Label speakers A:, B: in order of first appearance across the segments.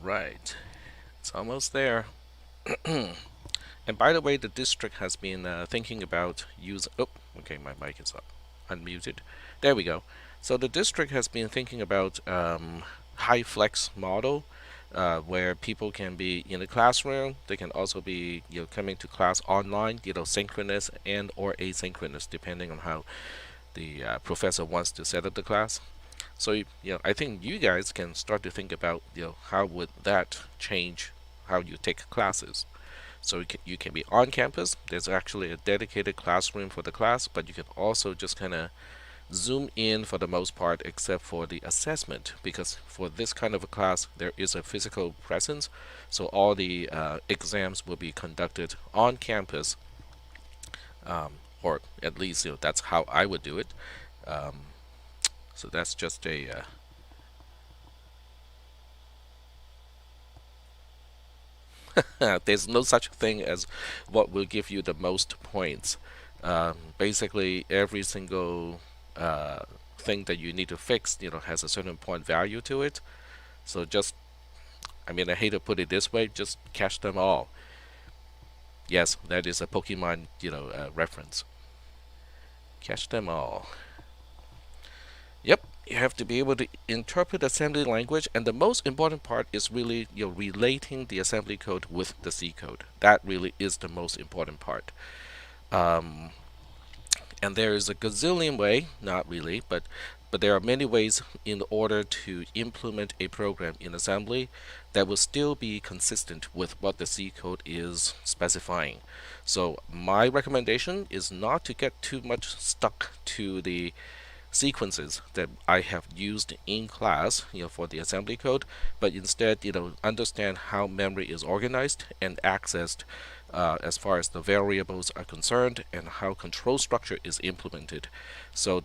A: right, it's almost there. And by the way, the district has been thinking about use. Oh, okay, my mic is unmuted. There we go. So the district has been thinking about high flex model, where people can be in the classroom. They can also be coming to class online, synchronous and or asynchronous, depending on how the professor wants to set up the class. So I think you guys can start to think about how would that change how you take classes. So you can be on campus. There's actually a dedicated classroom for the class, but you can also just kind of zoom in for the most part, except for the assessment, because for this kind of a class, there is a physical presence. So all the exams will be conducted on campus, or at least that's how I would do it. Um, so that's just a there's no such thing as what will give you the most points. Basically, every single uh, thing that you need to fix, has a certain point value to it. So just, I mean, I hate to put it this way, just catch them all. Yes, that is a Pokemon, reference. Catch them all. Yep, you have to be able to interpret assembly language, and the most important part is really relating the assembly code with the C code. That really is the most important part. Um, and there is a gazillion way, not really, but there are many ways in order to implement a program in assembly that will still be consistent with what the C code is specifying. So my recommendation is not to get too much stuck to the sequences that I have used in class, for the assembly code, but instead, understand how memory is organized and accessed as far as the variables are concerned and how control structure is implemented. So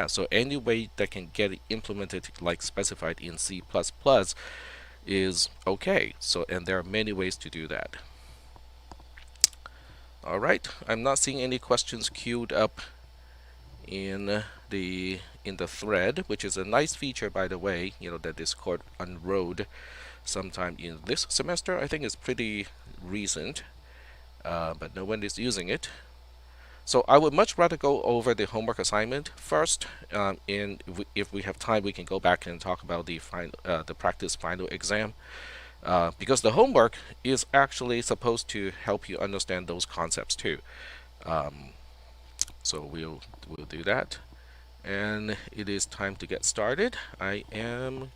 A: so any way that can get it implemented like specified in C++ is okay. So, and there are many ways to do that. All right, I'm not seeing any questions queued up in the thread, which is a nice feature, by the way, that Discord unrolled sometime in this semester. I think it's pretty recent, but no one is using it. So I would much rather go over the homework assignment first, and if we have time, we can go back and talk about the practice final exam, because the homework is actually supposed to help you understand those concepts too. Um, so we'll do that. And it is time to get started. I am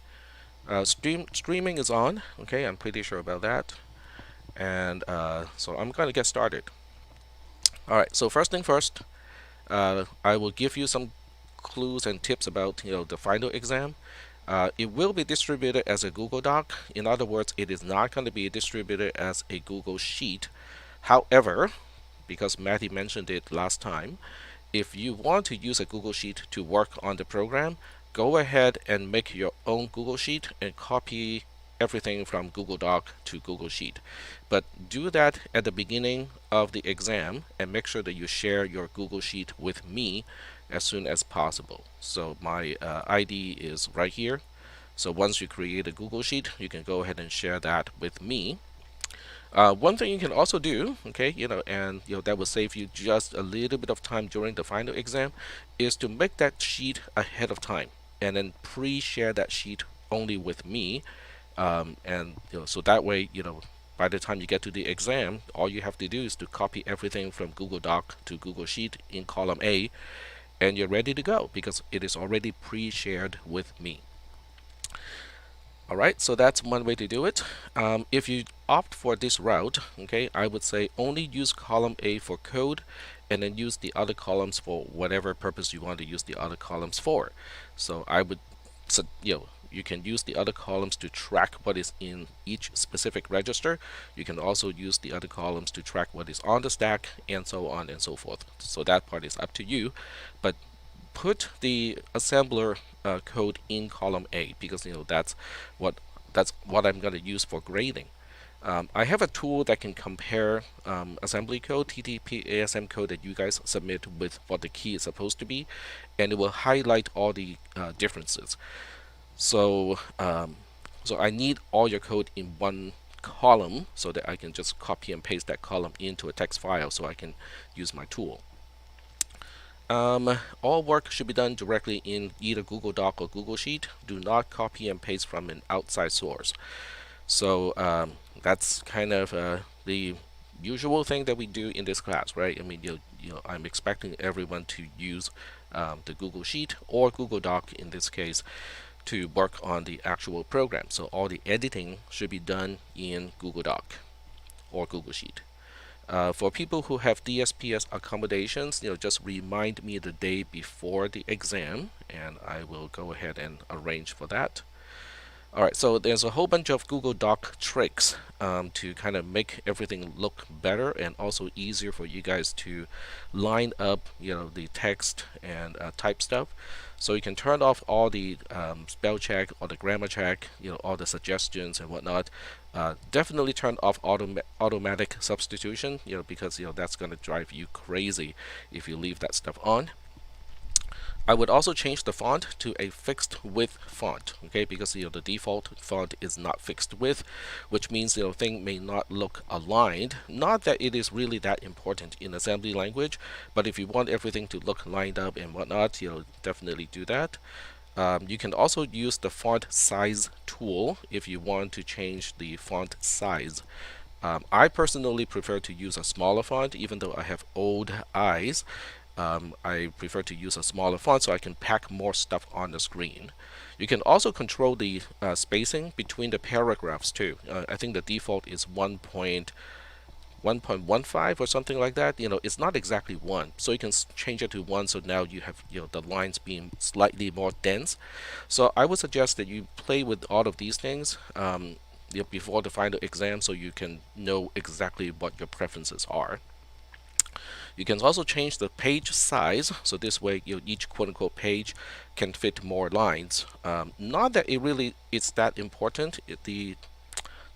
A: streaming is on. Okay, I'm pretty sure about that. And so I'm gonna get started. All right. So first thing first, I will give you some clues and tips about the final exam. It will be distributed as a Google Doc. In other words, it is not going to be distributed as a Google Sheet. However, because Matty mentioned it last time, if you want to use a Google Sheet to work on the program, go ahead and make your own Google Sheet and copy everything from Google Doc to Google Sheet. But do that at the beginning of the exam and make sure that you share your Google Sheet with me as soon as possible. So my ID is right here. So once you create a Google Sheet, you can go ahead and share that with me. One thing you can also do, okay, and that will save you just a little bit of time during the final exam, is to make that sheet ahead of time and then pre-share that sheet only with me, and so that way, by the time you get to the exam, all you have to do is to copy everything from Google Doc to Google Sheet in column A, and you're ready to go because it is already pre-shared with me. All right, so that's one way to do it. If you opt for this route, okay, I would say only use column A for code and then use the other columns for whatever purpose you want to use the other columns for. So I would, so, you can use the other columns to track what is in each specific register. You can also use the other columns to track what is on the stack and so on and so forth. So that part is up to you, but put the assembler code in column A because that's what I'm going to use for grading. I have a tool that can compare assembly code, TTP ASM code that you guys submit with what the key is supposed to be, and it will highlight all the differences. So So I need all your code in one column so that I can just copy and paste that column into a text file so I can use my tool. All work should be done directly in either Google Doc or Google Sheet. Do not copy and paste from an outside source. So that's kind of the usual thing that we do in this class, right? I mean, I'm expecting everyone to use the Google Sheet or Google Doc in this case to work on the actual program. So all the editing should be done in Google Doc or Google Sheet. For people who have DSPS accommodations, just remind me the day before the exam, and I will go ahead and arrange for that. Alright, so there's a whole bunch of Google Doc tricks to kind of make everything look better and also easier for you guys to line up, the text and type stuff. So you can turn off all the spell check or the grammar check, all the suggestions and whatnot. Definitely turn off automatic substitution, because that's going to drive you crazy if you leave that stuff on. I would also change the font to a fixed width font, okay, because the default font is not fixed width, which means the thing may not look aligned. Not that it is really that important in assembly language, but if you want everything to look lined up and whatnot, definitely do that. You can also use the font size tool if you want to change the font size. I personally prefer to use a smaller font, even though I have old eyes. I prefer to use a smaller font so I can pack more stuff on the screen. You can also control the spacing between the paragraphs too. I think the default is 1.15 or something like that. It's not exactly 1, so you can change it to 1, so now you have the lines being slightly more dense. So I would suggest that you play with all of these things before the final exam so you can know exactly what your preferences are. You can also change the page size, so this way each quote-unquote page can fit more lines. Not that it really is that important. The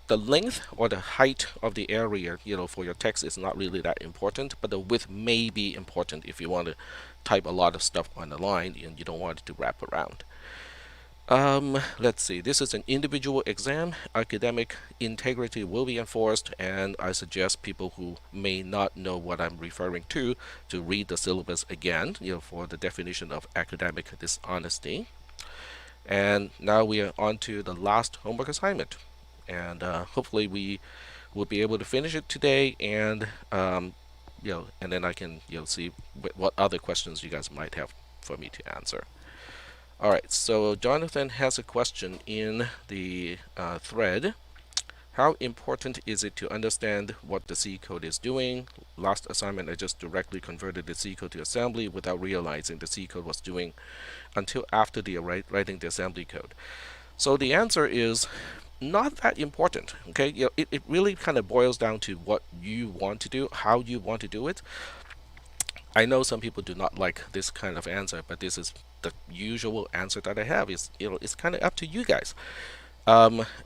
A: length or the height of the area, for your text is not really that important, but the width may be important if you want to type a lot of stuff on the line and you don't want it to wrap around. Let's see, this is an individual exam. Academic integrity will be enforced, and I suggest people who may not know what I'm referring to read the syllabus again, for the definition of academic dishonesty. And now we are on to the last homework assignment, and hopefully we will be able to finish it today, and and then I can see what other questions you guys might have for me to answer. Alright, so Jonathan has a question in the thread. How important is it to understand what the C code is doing? Last assignment, I just directly converted the C code to assembly without realizing the C code was doing until after the writing the assembly code. So the answer is not that important. Okay, it really kind of boils down to what you want to do, how you want to do it. I know some people do not like this kind of answer, but this is the usual answer that I have. Is it's kind of up to you guys.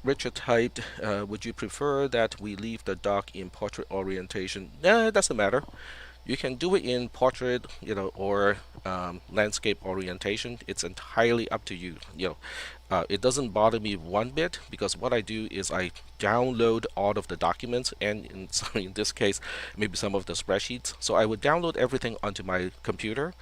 A: Richard typed, would you prefer that we leave the doc in portrait orientation? Nah, it doesn't matter. You can do it in portrait, or landscape orientation. It's entirely up to you. It doesn't bother me one bit, because what I do is I download all of the documents, and in this case, maybe some of the spreadsheets. So I would download everything onto my computer,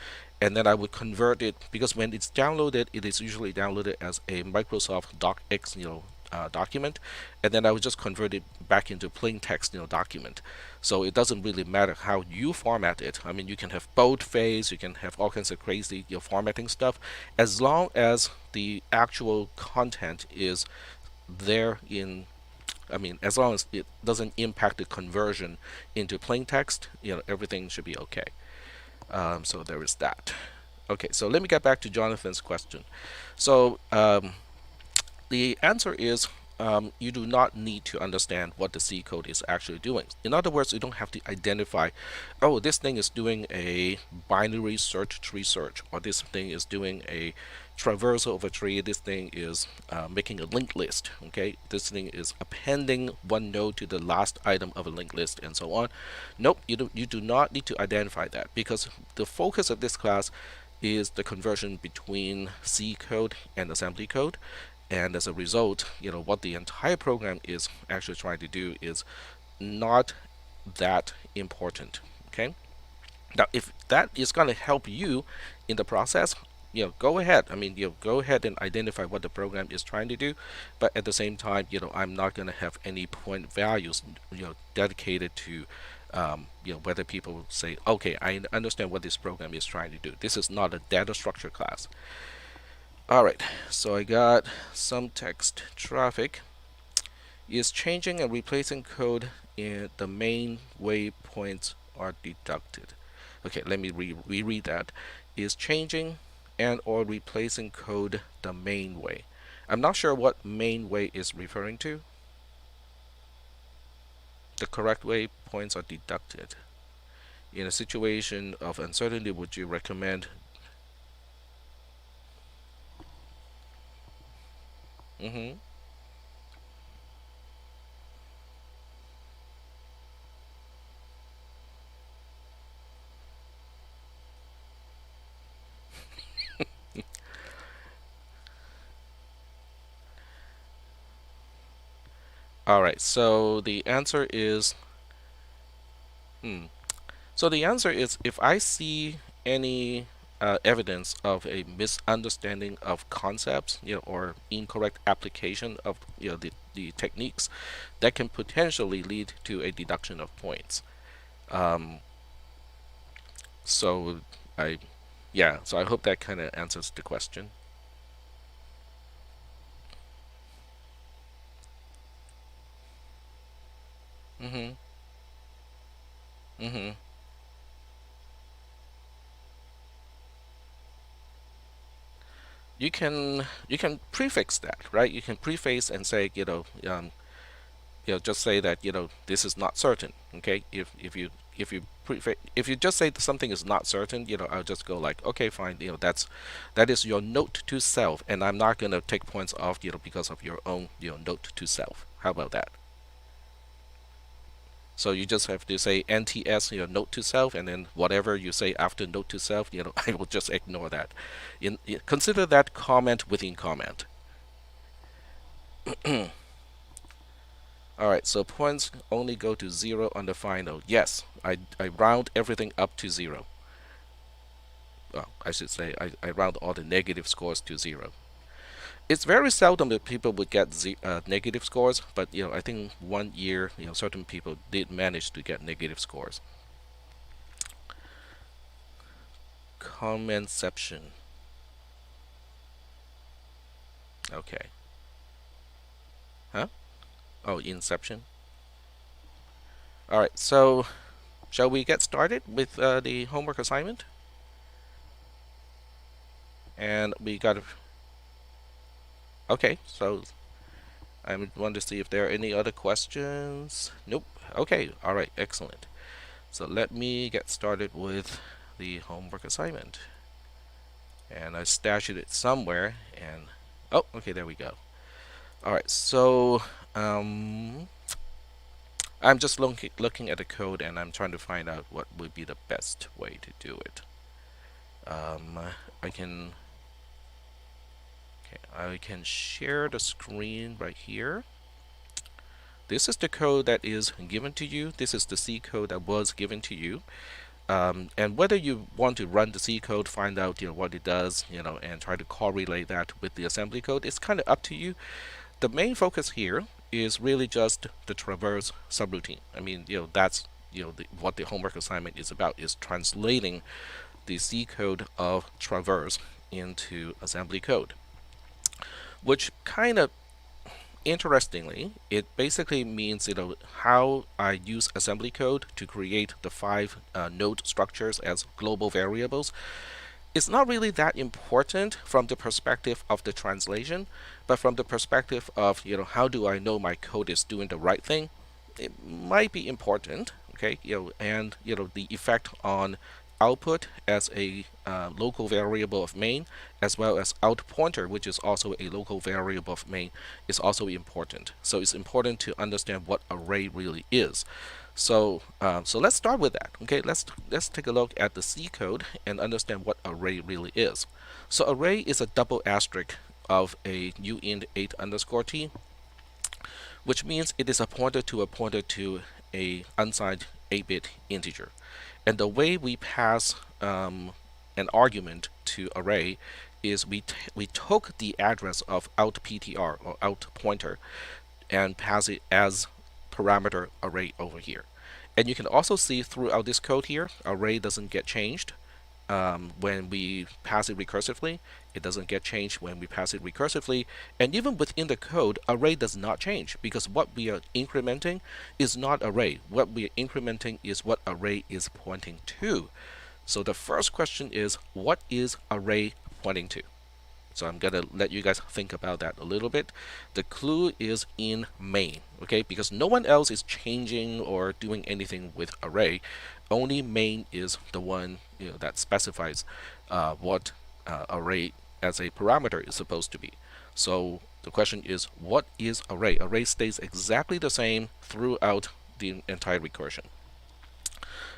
A: and then I would convert it, because when it's downloaded, it is usually downloaded as a Microsoft DocX, document, and then I would just convert it back into plain text, document. So it doesn't really matter how you format it. I mean, you can have boldface, you can have all kinds of crazy formatting stuff, as long as the actual content is there in, as long as it doesn't impact the conversion into plain text, everything should be okay. So there is that. Okay, so let me get back to Jonathan's question. So the answer is you do not need to understand what the C code is actually doing. In other words, you don't have to identify, oh, this thing is doing a binary search tree search, or this thing is doing a traversal of a tree, this thing is making a linked list, okay? This thing is appending one node to the last item of a linked list, and so on. Nope, you do not need to identify that, because the focus of this class is the conversion between C code and assembly code. And as a result, what the entire program is actually trying to do is not that important. Okay. Now, if that is going to help you in the process, go ahead. I mean, go ahead and identify what the program is trying to do. But at the same time, I'm not going to have any point values, dedicated to, whether people say, okay, I understand what this program is trying to do. This is not a data structure class. All right. So I got some text. Traffic is changing and replacing code in the main way points are deducted. Okay, let me reread that. Is changing and or replacing code the main way. I'm not sure what main way is referring to. The correct way points are deducted. In a situation of uncertainty, would you recommend? Mm-hmm. All right. So the answer is, hmm. So the answer is, if I see any evidence of a misunderstanding of concepts, or incorrect application of the techniques, that can potentially lead to a deduction of points. Um, so I, yeah, so I hope that kind of answers the question. Mm-hmm. Mm-hmm. You can prefix that, right? You can preface and say, just say that this is not certain. Okay, if you just say that something is not certain, I'll just go like, okay, fine, that is your note to self, and I'm not gonna take points off, because of your own note to self. How about that? So you just have to say NTS, note to self, and then whatever you say after note to self, I will just ignore that. Consider that comment within comment. All right, so points only go to 0 on the final. Yes, I round everything up to 0. Well, I should say I round all the negative scores to 0. It's very seldom that people would get negative scores, but I think one year, certain people did manage to get negative scores. Commentception. Okay. Huh? Oh, inception. All right, so shall we get started with the homework assignment? And we got. Okay, so I want to see if there are any other questions. Nope. Okay. All right. Excellent. So let me get started with the homework assignment. And I stashed it somewhere. And oh, okay. There we go. All right. So um, I'm just looking at the code, and I'm trying to find out what would be the best way to do it. Um, I can. Okay, I can share the screen right here. This is the code that is given to you. This is the C code that was given to you. And whether you want to run the C code, find out what it does, and try to correlate that with the assembly code, it's kind of up to you. The main focus here is really just the traverse subroutine. I mean, that's what the homework assignment is about, is translating the C code of traverse into assembly code, which kind of interestingly, it basically means how I use assembly code to create the 5 node structures as global variables. It's not really that important from the perspective of the translation, but from the perspective of how do I know my code is doing the right thing, it might be important. Okay, and the effect on output as a local variable of main, as well as out pointer, which is also a local variable of main, is also important. So it's important to understand what array really is. So let's start with that. Okay, let's take a look at the C code and understand what array really is. So array is a double asterisk of a uint 8 underscore t, which means it is a pointer to a unsigned 8-bit integer. And the way we pass an argument to array is we took the address of outptr or out pointer and pass it as parameter array over here. And you can also see throughout this code here, array doesn't get changed when we pass it recursively. It doesn't get changed when we pass it recursively. And even within the code, array does not change because what we are incrementing is not array. What we are incrementing is what array is pointing to. So the first question is, what is array pointing to? So I'm gonna let you guys think about that a little bit. The clue is in main, okay? Because no one else is changing or doing anything with array. Only main is the one that specifies what array as a parameter is supposed to be. So the question is, what is array? Array stays exactly the same throughout the entire recursion.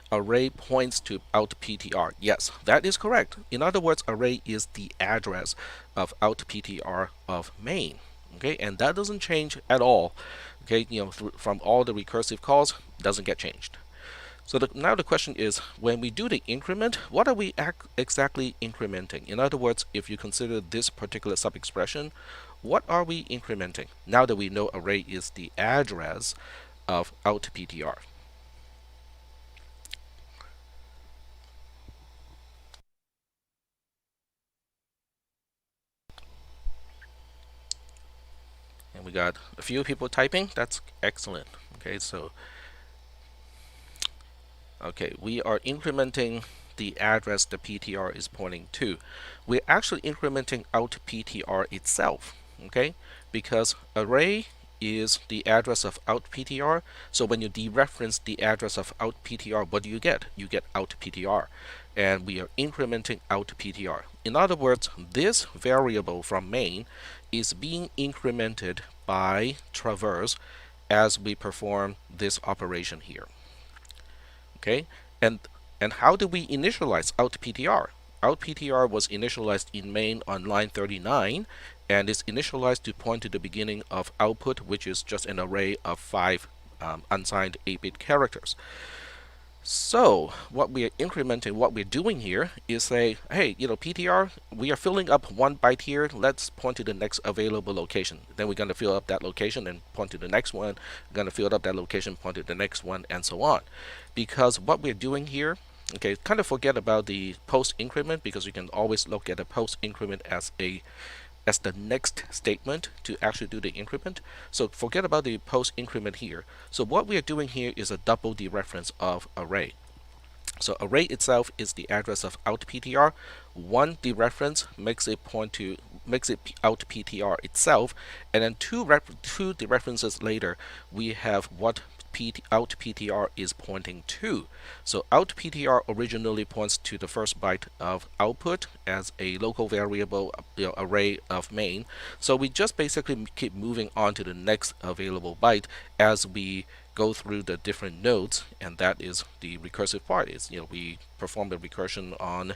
A: Array points to outptr. Yes, that is correct. In other words, array is the address of outptr of main. Okay, and that doesn't change at all. Okay, from all the recursive calls, doesn't get changed. So now the question is, when we do the increment, what are we exactly incrementing? In other words, if you consider this particular sub-expression, what are we incrementing? Now that we know array is the address of outptr. And we got a few people typing. That's excellent. Okay, so we are incrementing the address the PTR is pointing to. We're actually incrementing out PTR itself, okay? Because array is the address of out PTR. So when you dereference the address of out PTR, what do you get? You get out PTR. And we are incrementing out PTR. In other words, this variable from main is being incremented by traverse as we perform this operation here. Okay, and how do we initialize outptr? Outptr was initialized in main on line 39, and is initialized to point to the beginning of output, which is just an array of 5 unsigned 8-bit characters. So what we are incrementing, what we're doing here is say, hey, PTR, we are filling up 1 byte here. Let's point to the next available location. Then we're going to fill up that location and point to the next one. We're going to fill up that location, point to the next one, and so on. Because what we're doing here, okay, kind of forget about the post increment, because you can always look at a post increment as the next statement to actually do the increment. So forget about the post increment here. So what we are doing here is a double dereference of array. So array itself is the address of outptr. One dereference makes it outptr itself, and then two dereferences later we have what outptr is pointing to. So outptr originally points to the first byte of output as a local variable array of main. So we just basically keep moving on to the next available byte as we go through the different nodes, and that is the recursive part. Is we perform the recursion on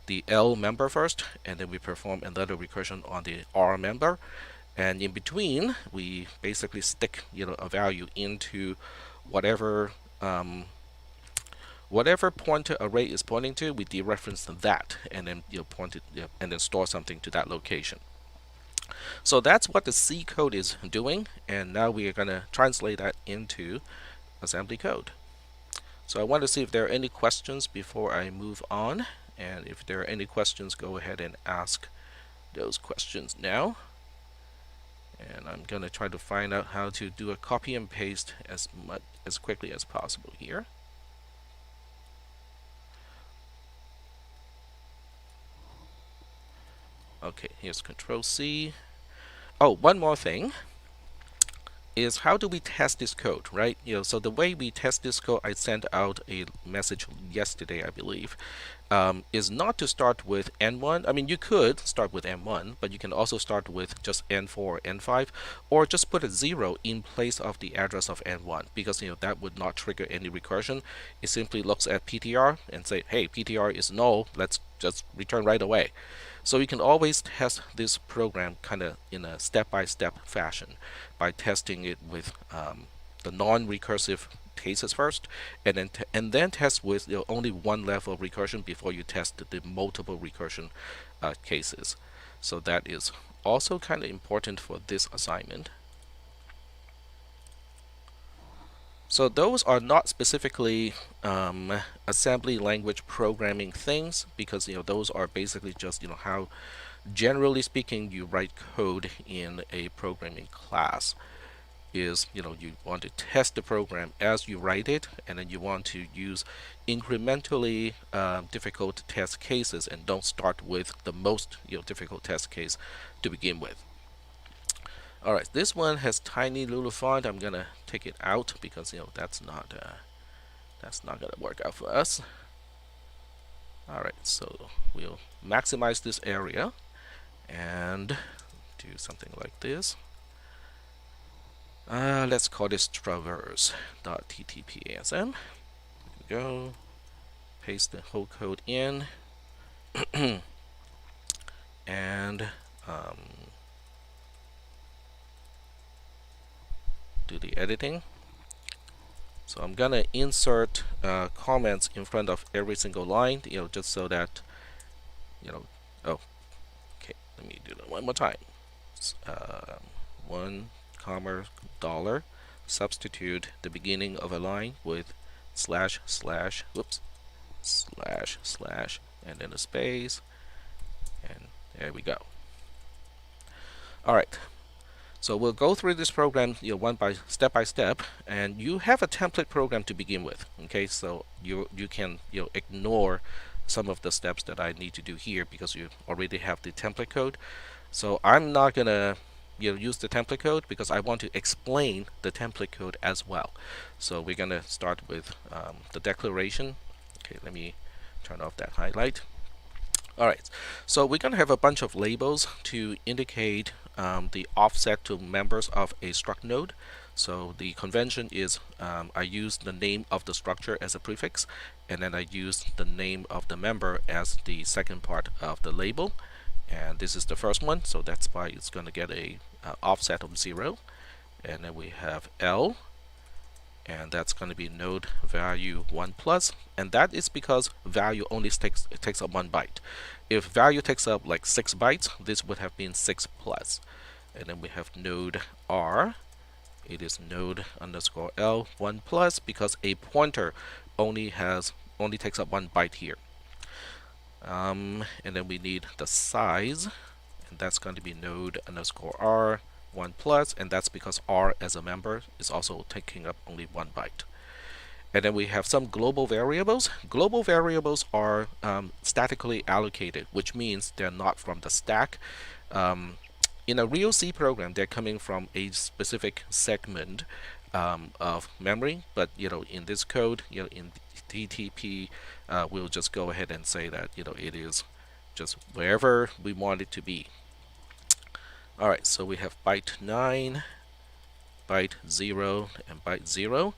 A: the L member first, and then we perform another recursion on the R member, and in between we basically stick a value into whatever pointer array is pointing to. We dereference that, and then point it and then store something to that location. So that's what the C code is doing, and now we are going to translate that into assembly code. So I want to see if there are any questions before I move on, and if there are any questions, go ahead and ask those questions now. And I'm going to try to find out how to do a copy and paste as quickly as possible here. Okay, here's Control C. Oh, one more thing is, how do we test this code, right? So the way we test this code, I sent out a message yesterday, I believe, is not to start with N1. I mean, you could start with N1, but you can also start with just N4 or N5, or just put a 0 in place of the address of N1, because that would not trigger any recursion. It simply looks at PTR and say, hey, PTR is null, let's just return right away. So you can always test this program kind of in a step-by-step fashion by testing it with the non-recursive cases first, and then test with only one level of recursion before you test the multiple recursion cases. So that is also kind of important for this assignment. So those are not specifically assembly language programming things, because those are basically just how generally speaking you write code in a programming class. Is you want to test the program as you write it, and then you want to use incrementally difficult test cases, and don't start with the most difficult test case to begin with. Alright, this one has tiny little font. I'm gonna take it out because that's not gonna work out for us. Alright, so we'll maximize this area and do something like this. Let's call this traverse.ttpasm. There we go. Paste the whole code in and do the editing. So I'm gonna insert comments in front of every single line, just so that oh, okay, let me do that one more time. One comma dollar, substitute the beginning of a line with slash slash, whoops, slash slash, and then a space, and there we go. All right, so we'll go through this program step by step, and you have a template program to begin with. Okay, so you can ignore some of the steps that I need to do here because you already have the template code. So I'm not gonna use the template code because I want to explain the template code as well. So we're gonna start with the declaration. Okay, let me turn off that highlight. Alright, so we're going to have a bunch of labels to indicate the offset to members of a struct node. So the convention is I use the name of the structure as a prefix, and then I use the name of the member as the second part of the label. And this is the first one, so that's why it's going to get a offset of 0. And then we have L, and that's going to be node value 1 plus, and that is because value only takes up 1 byte. If value takes up like 6 bytes, this would have been 6 plus. And then we have node R. It is node underscore L 1 plus because a pointer only takes up 1 byte here. And then we need the size, and that's going to be node underscore R 1 plus, and that's because R as a member is also taking up only 1 byte. And then we have some global variables. Global variables are statically allocated, which means they're not from the stack. In a real C program, they're coming from a specific segment of memory, but in this code, in TTP, we'll just go ahead and say that it is just wherever we want it to be. Alright, so we have byte 9, byte 0, and byte 0.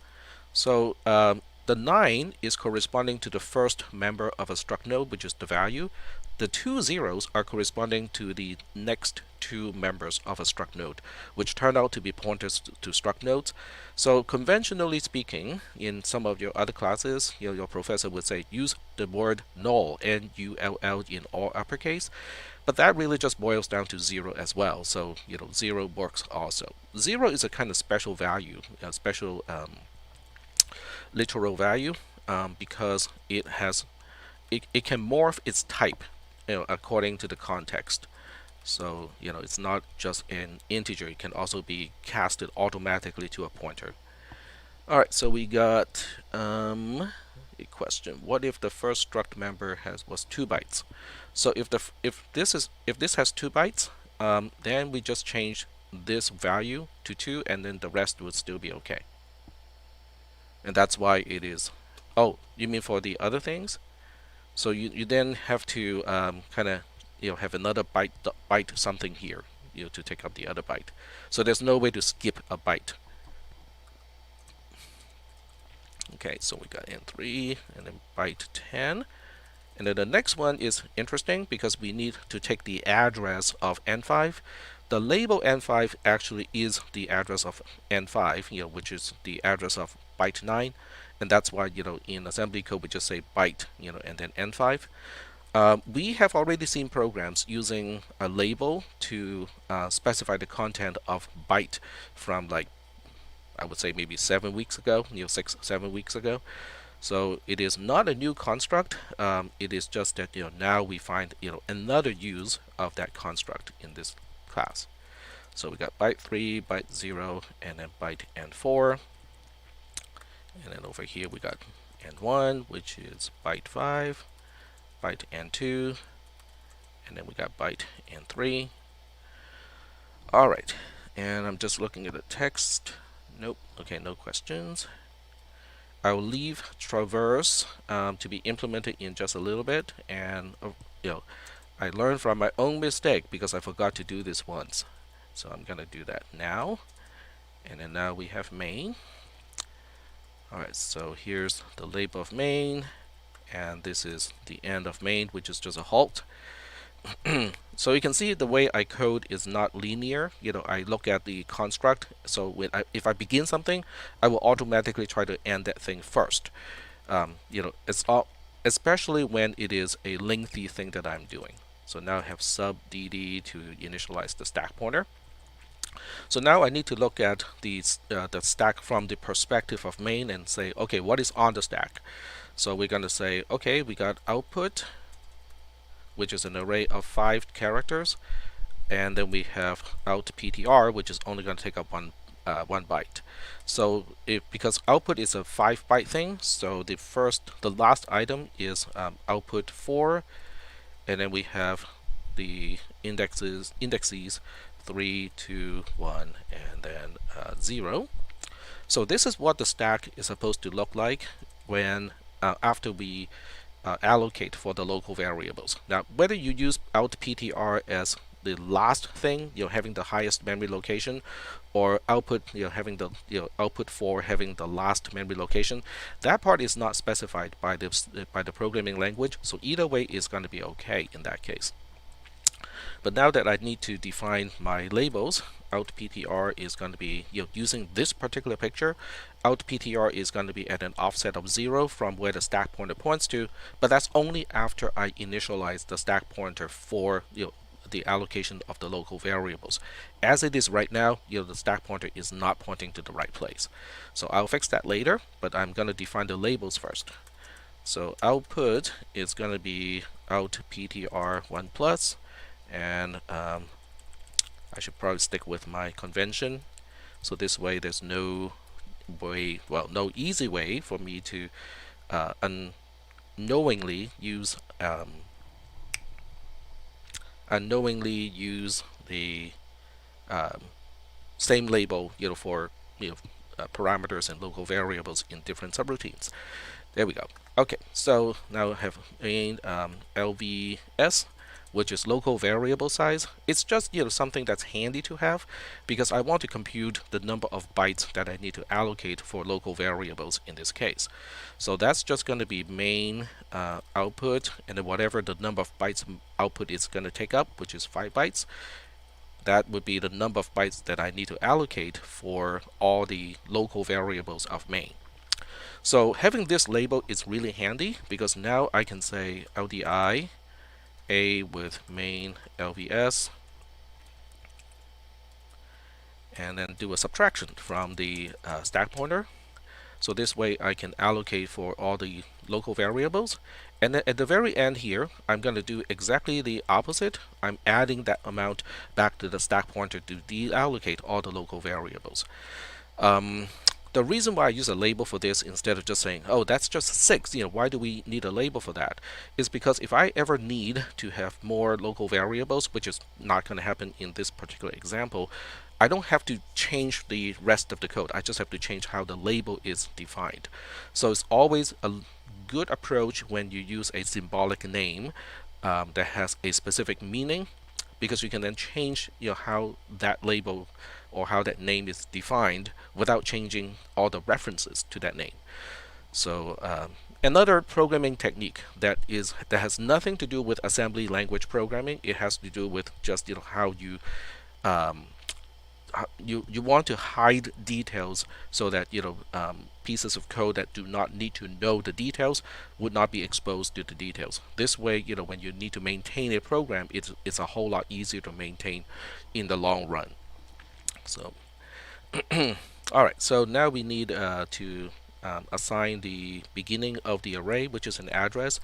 A: So the 9 is corresponding to the first member of a struct node, which is the value. The 2 zeros are corresponding to the next 2 members of a struct node, which turn out to be pointers to struct nodes. So conventionally speaking, in some of your other classes, your professor would say use the word null, N-U-L-L, in all uppercase. But that really just boils down to 0 as well. So 0 works also. 0 is a kind of special value, a special literal value, because it can morph its type according to the context. So it's not just an integer, it can also be casted automatically to a pointer. Alright, so we got a question. What if the first struct member was 2 bytes? So if this has 2 bytes, then we just change this value to 2, and then the rest would still be okay. And that's why it is. Oh, you mean for the other things? So you then have to kind of have another byte something here to take up the other byte. So there's no way to skip a byte. Okay, so we got N3 and then byte 10, And then the next one is interesting because we need to take the address of N5. The label N5 actually is the address of N5, which is the address of byte 9. And that's why, in assembly code, we just say byte, and then N5. We have already seen programs using a label to specify the content of byte from, like, I would say maybe 7 weeks ago, 6, 7 weeks ago. So it is not a new construct. It is just that now we find another use of that construct in this class. So we got byte 3, byte 0, and then byte N4. And then over here we got N1, which is byte 5, byte N2, and then we got byte N3. All right, and I'm just looking at the text. Nope. Okay, no questions. I'll leave traverse to be implemented in just a little bit, and I learned from my own mistake because I forgot to do this once. So I'm gonna do that now, and then now we have main. Alright, so here's the label of main, and this is the end of main, which is just a halt. So you can see the way I code is not linear. I look at the construct. So if I begin something, I will automatically try to end that thing first. It's all, especially when it is a lengthy thing that I'm doing. So now I have sub dd to initialize the stack pointer. So now I need to look at the stack from the perspective of main and say, okay, what is on the stack? So we're going to say, okay, we got output, which is an array of 5 characters, and then we have outptr, which is only going to take up one byte. So because output is a 5-byte thing, so the last item is output 4, and then we have the indexes 3, 2, 1, and then 0. So this is what the stack is supposed to look like when after we allocate for the local variables. Now, whether you use outptr as the last thing, having the highest memory location, or output, having the output 4 having the last memory location, that part is not specified by the programming language. So either way is going to be okay in that case. But now that I need to define my labels, outptr is going to be using this particular picture. Outptr is going to be at an offset of 0 from where the stack pointer points to, but that's only after I initialize the stack pointer for the allocation of the local variables. As it is right now, the stack pointer is not pointing to the right place. So I'll fix that later, but I'm going to define the labels first. So output is going to be outptr1 plus, and I should probably stick with my convention. So this way there's no easy way for me to unknowingly use the same label for parameters and local variables in different subroutines. There we go. Okay, so now I have LVS, which is local variable size. It's just something that's handy to have because I want to compute the number of bytes that I need to allocate for local variables in this case. So that's just going to be main output, and then whatever the number of bytes output is going to take up, which is 5 bytes. That would be the number of bytes that I need to allocate for all the local variables of main. So having this label is really handy because now I can say LDI A with main LVS, and then do a subtraction from the stack pointer. So this way I can allocate for all the local variables. And then at the very end here, I'm going to do exactly the opposite. I'm adding that amount back to the stack pointer to deallocate all the local variables. The reason why I use a label for this instead of just saying, oh, that's just 6, why do we need a label for that? Is because if I ever need to have more local variables, which is not going to happen in this particular example, I don't have to change the rest of the code. I just have to change how the label is defined. So it's always a good approach when you use a symbolic name that has a specific meaning, because you can then change how that label or how that name is defined without changing all the references to that name. So Another programming technique that has nothing to do with assembly language programming. It has to do with just how um, you want to hide details so that pieces of code that do not need to know the details would not be exposed to the details. This way, when you need to maintain a program, it's a whole lot easier to maintain in the long run. So all right, so now we need to assign the beginning of the array, which is an address,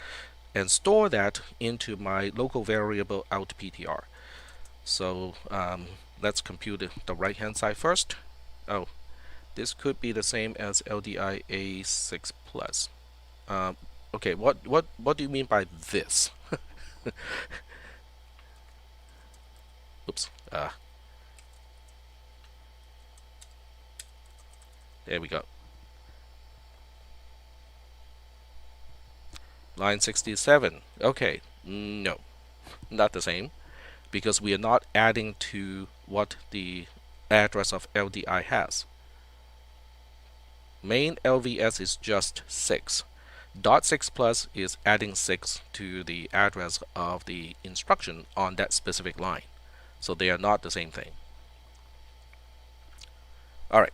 A: and store that into my local variable outptr. So let's compute the right hand side first. Oh, this could be the same as LDI A6 plus. Okay, what do you mean by this? Oops. There we go. Line 67. Okay, no, not the same, because we are not adding to what the address of LDI has. Main LVS is just 6. .6 plus is adding 6 to the address of the instruction on that specific line. So they are not the same thing. All right.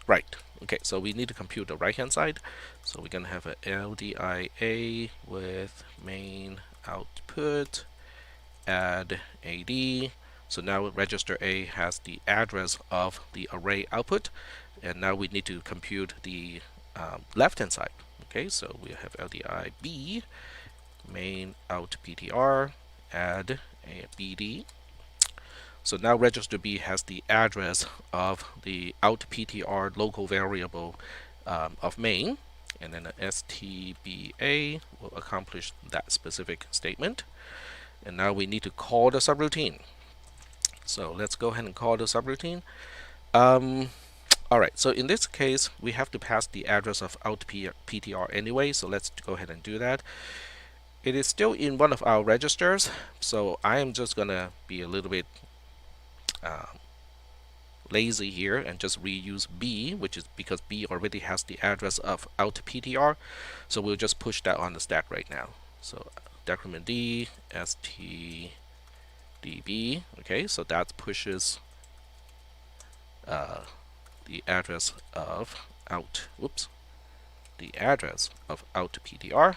A: Right. Okay, so we need to compute the right hand side. So we're going to have a LDIA with main output add AD. So now register A has the address of the array output, and now we need to compute the left hand side. Okay, so we have LDI B main out PTR add a BD. So now register B has the address of the out PTR local variable of main, and then the STBA will accomplish that specific statement. And now we need to call the subroutine. So let's go ahead and call the subroutine. All right, so in this case, we have to pass the address of out PTR anyway, so let's go ahead and do that. It is still in one of our registers, so I am just gonna be a little bit lazy here and just reuse B, which is because B already has the address of out PTR, so we'll just push that on the stack right now. So decrement D STDB. Okay, so that pushes the address of out. Whoops, the address of out PTR,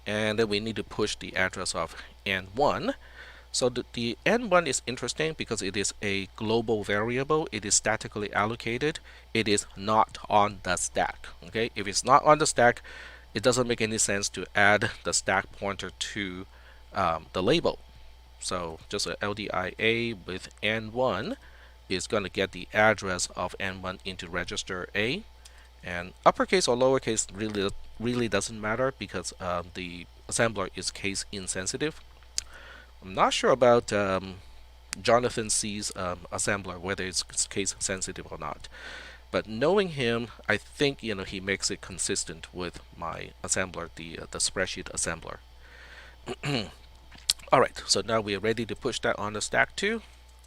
A: and then we need to push the address of N1. So the N1 is interesting because it is a global variable. It is statically allocated. It is not on the stack. Okay, if it's not on the stack, it doesn't make any sense to add the stack pointer to the label. So just a LDIA with N1 is going to get the address of N1 into register A, and uppercase or lowercase really doesn't matter because the assembler is case insensitive. I'm not sure about Jonathan C's assembler, whether it's case sensitive or not. But knowing him, I think he makes it consistent with my assembler, the spreadsheet assembler. All right, so now we are ready to push that on the stack too,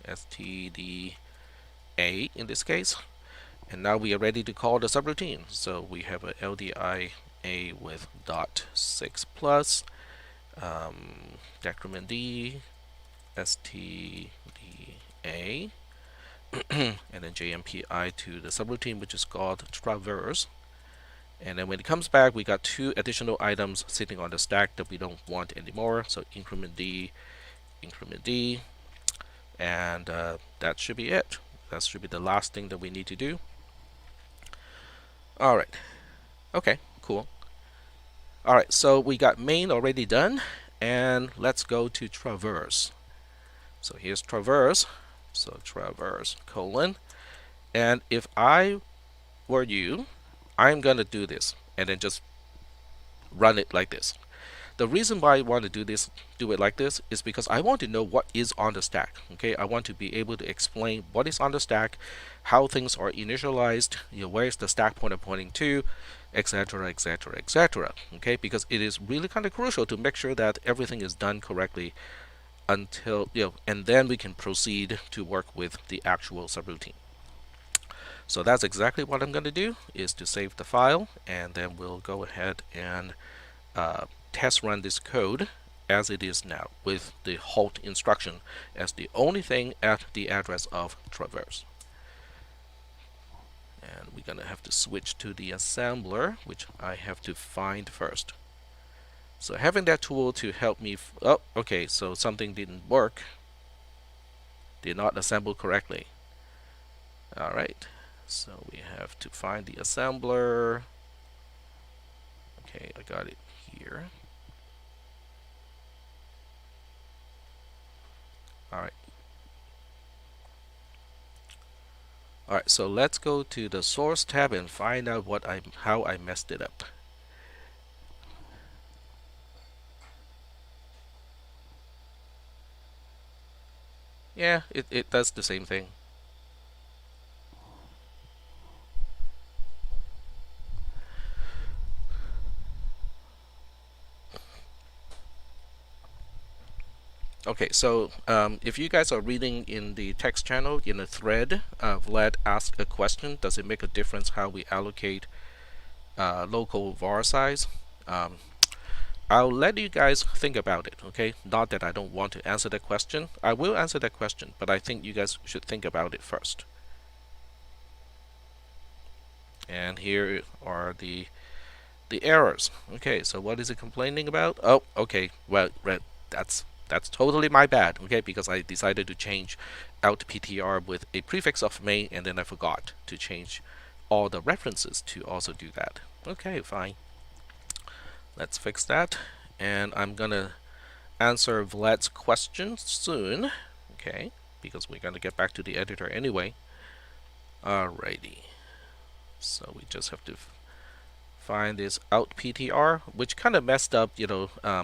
A: std A in this case, and now we are ready to call the subroutine. So we have a LDI A with .6 plus decrement D std A and then JMPI to the subroutine, which is called traverse. And then when it comes back, we got 2 additional items sitting on the stack that we don't want anymore. So increment D, and that should be it. That should be the last thing that we need to do. All right. Okay, cool. All right, so we got main already done, and let's go to traverse. So here's traverse. So traverse colon, and if I were you, I'm gonna do this and then just run it like this. The reason why I want to do it like this, is because I want to know what is on the stack. Okay, I want to be able to explain what is on the stack, how things are initialized, where is the stack pointer pointing to, etc., etc., etc. Okay, because it is really kind of crucial to make sure that everything is done correctly until and then we can proceed to work with the actual subroutine. So that's exactly what I'm going to do, is to save the file, and then we'll go ahead and test run this code as it is now, with the halt instruction as the only thing at the address of traverse. And we're going to have to switch to the assembler, which I have to find first. So having that tool to help me, oh, okay, so something didn't work, did not assemble correctly. Alright, so we have to find the assembler. Okay, I got it here. Alright. Alright, so let's go to the source tab and find out how I messed it up. Yeah, it does the same thing. Okay, so if you guys are reading in the text channel, in a thread, Vlad asked a question: does it make a difference how we allocate local var size? I'll let you guys think about it, okay? Not that I don't want to answer that question. I will answer that question, but I think you guys should think about it first. And here are the errors. Okay, so what is it complaining about? Oh, okay. Well, that's totally my bad, okay? Because I decided to change out PTR with a prefix of main, and then I forgot to change all the references to also do that. Okay, fine. Let's fix that, and I'm gonna answer Vlad's question soon, okay? Because we're gonna get back to the editor anyway. Alrighty. So we just have to find this out PTR, which kind of messed up,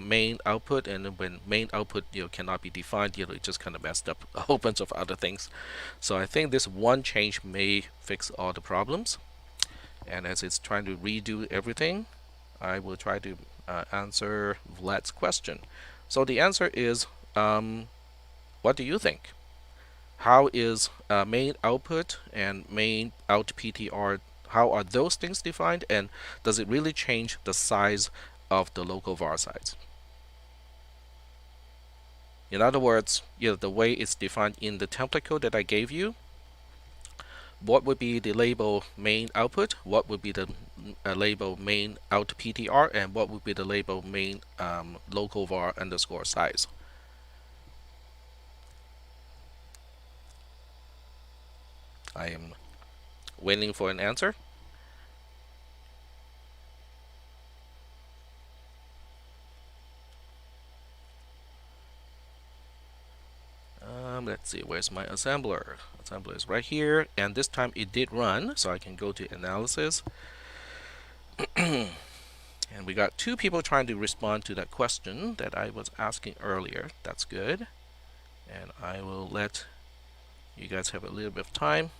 A: main output, and when main output, cannot be defined, it just kind of messed up a whole bunch of other things. So I think this one change may fix all the problems. And as it's trying to redo everything, I will try to answer Vlad's question. So the answer is, what do you think? How is main output and main out PTR, how are those things defined, and does it really change the size of the local var size? In other words, the way it's defined in the template code that I gave you, what would be the label main output, what would be the label main out PTR, and what would be the label main local var underscore size? I am waiting for an answer. Let's see, where's my assembler? Assembler is right here, and this time it did run, so I can go to analysis. And we got 2 people trying to respond to that question that I was asking earlier. That's good. And I will let you guys have a little bit of time.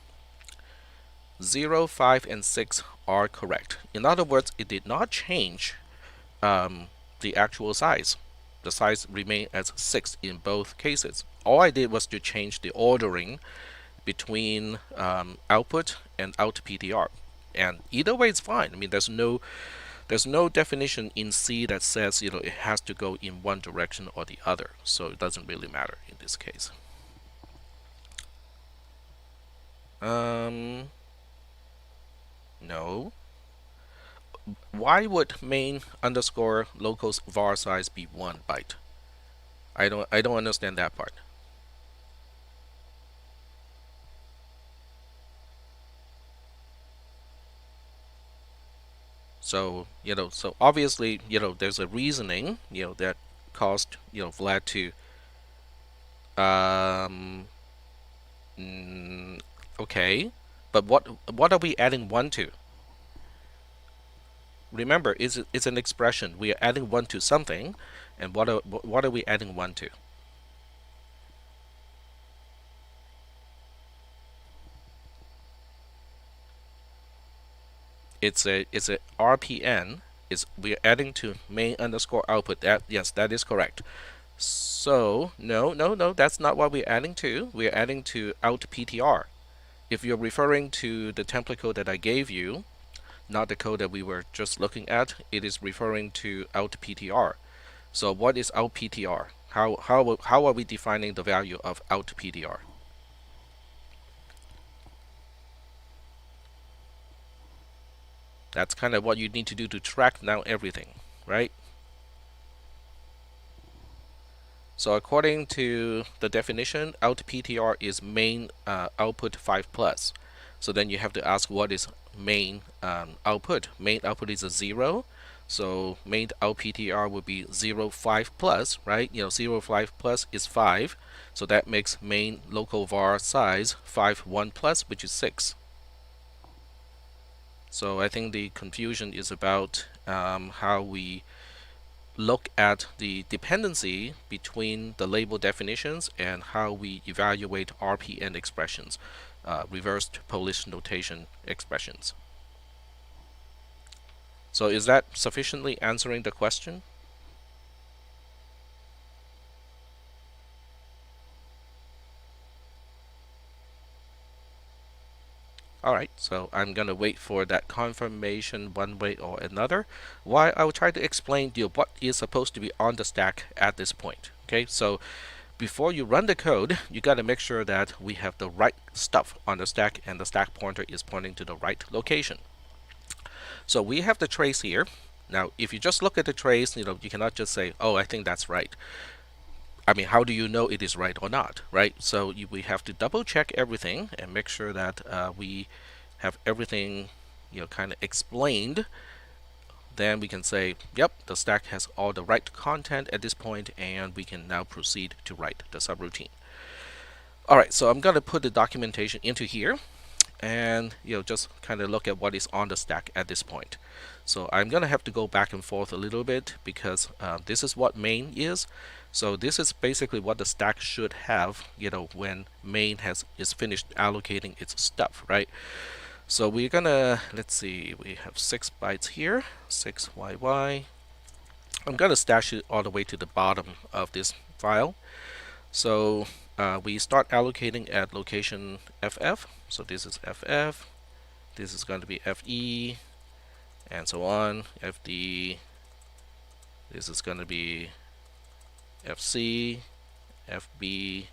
A: 0, 5, and 6 are correct. In other words, it did not change the actual size. The size remained as 6 in both cases. All I did was to change the ordering between output and out PTR. And either way it's fine. I mean, there's no definition in C that says it has to go in one direction or the other, so it doesn't really matter in this case. No. Why would main underscore local's var size be 1 byte? I don't understand that part. So so obviously there's a reasoning that caused Vlad to okay, but what are we adding 1 to? Remember, it's an expression. We are adding 1 to something, and what are we adding 1 to? It's a RPN. We're adding to main underscore output. Yes, that is correct. So no, that's not what we're adding to. We're adding to out PTR. If you're referring to the template code that I gave you, not the code that we were just looking at, it is referring to outptr. So what is outptr? How are we defining the value of outptr? That's kind of what you need to do to track down everything, right? So according to the definition, outptr is main output 5 plus. So then you have to ask what is main output. Main output is a 0. So main outptr would be 0, 5 plus, right? 0, 5 plus is 5. So that makes main local var size 5, 1 plus, which is 6. So I think the confusion is about how we look at the dependency between the label definitions and how we evaluate RPN expressions, reversed Polish notation expressions. So is that sufficiently answering the question? Alright, so I'm going to wait for that confirmation one way or another, while I will try to explain to you what is supposed to be on the stack at this point. Okay, so before you run the code, you got to make sure that we have the right stuff on the stack and the stack pointer is pointing to the right location. So we have the trace here. Now, if you just look at the trace, you cannot just say, oh, I think that's right. I mean, how do you know it is right or not, right? So we have to double check everything and make sure that we have everything, kind of explained. Then we can say, yep, the stack has all the right content at this point, and we can now proceed to write the subroutine. All right, so I'm going to put the documentation into here, and just kind of look at what is on the stack at this point. So I'm going to have to go back and forth a little bit because this is what main is. So this is basically what the stack should have, when main is finished allocating its stuff, right? So we're gonna, let's see, we have 6 bytes here, 6yy. I'm gonna stash it all the way to the bottom of this file. So we start allocating at location FF. So this is FF, this is going to be FE, and so on. FD, this is going to be FC, FB,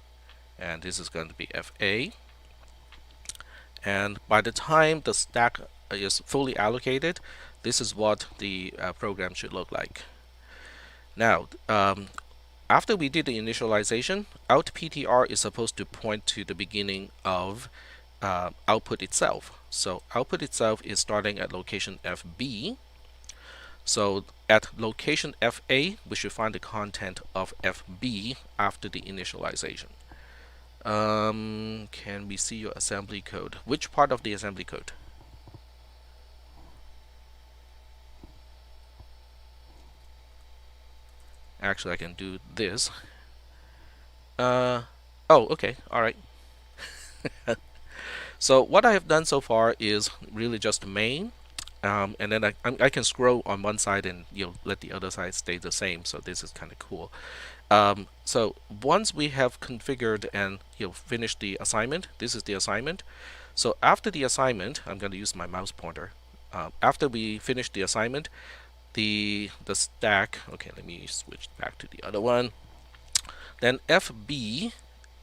A: and this is going to be FA. And by the time the stack is fully allocated, this is what the program should look like. Now, after we did the initialization, outptr is supposed to point to the beginning of output itself. So output itself is starting at location FB. So at location FA, we should find the content of FB after the initialization. Can we see your assembly code? Which part of the assembly code? Actually, I can do this. Oh, okay, all right. So what I have done so far is really just main, and then I can scroll on one side and let the other side stay the same. So this is kind of cool. So once we have configured and finished the assignment, this is the assignment. So after the assignment, I'm going to use my mouse pointer. After we finish the assignment, the stack. Okay, let me switch back to the other one. Then FB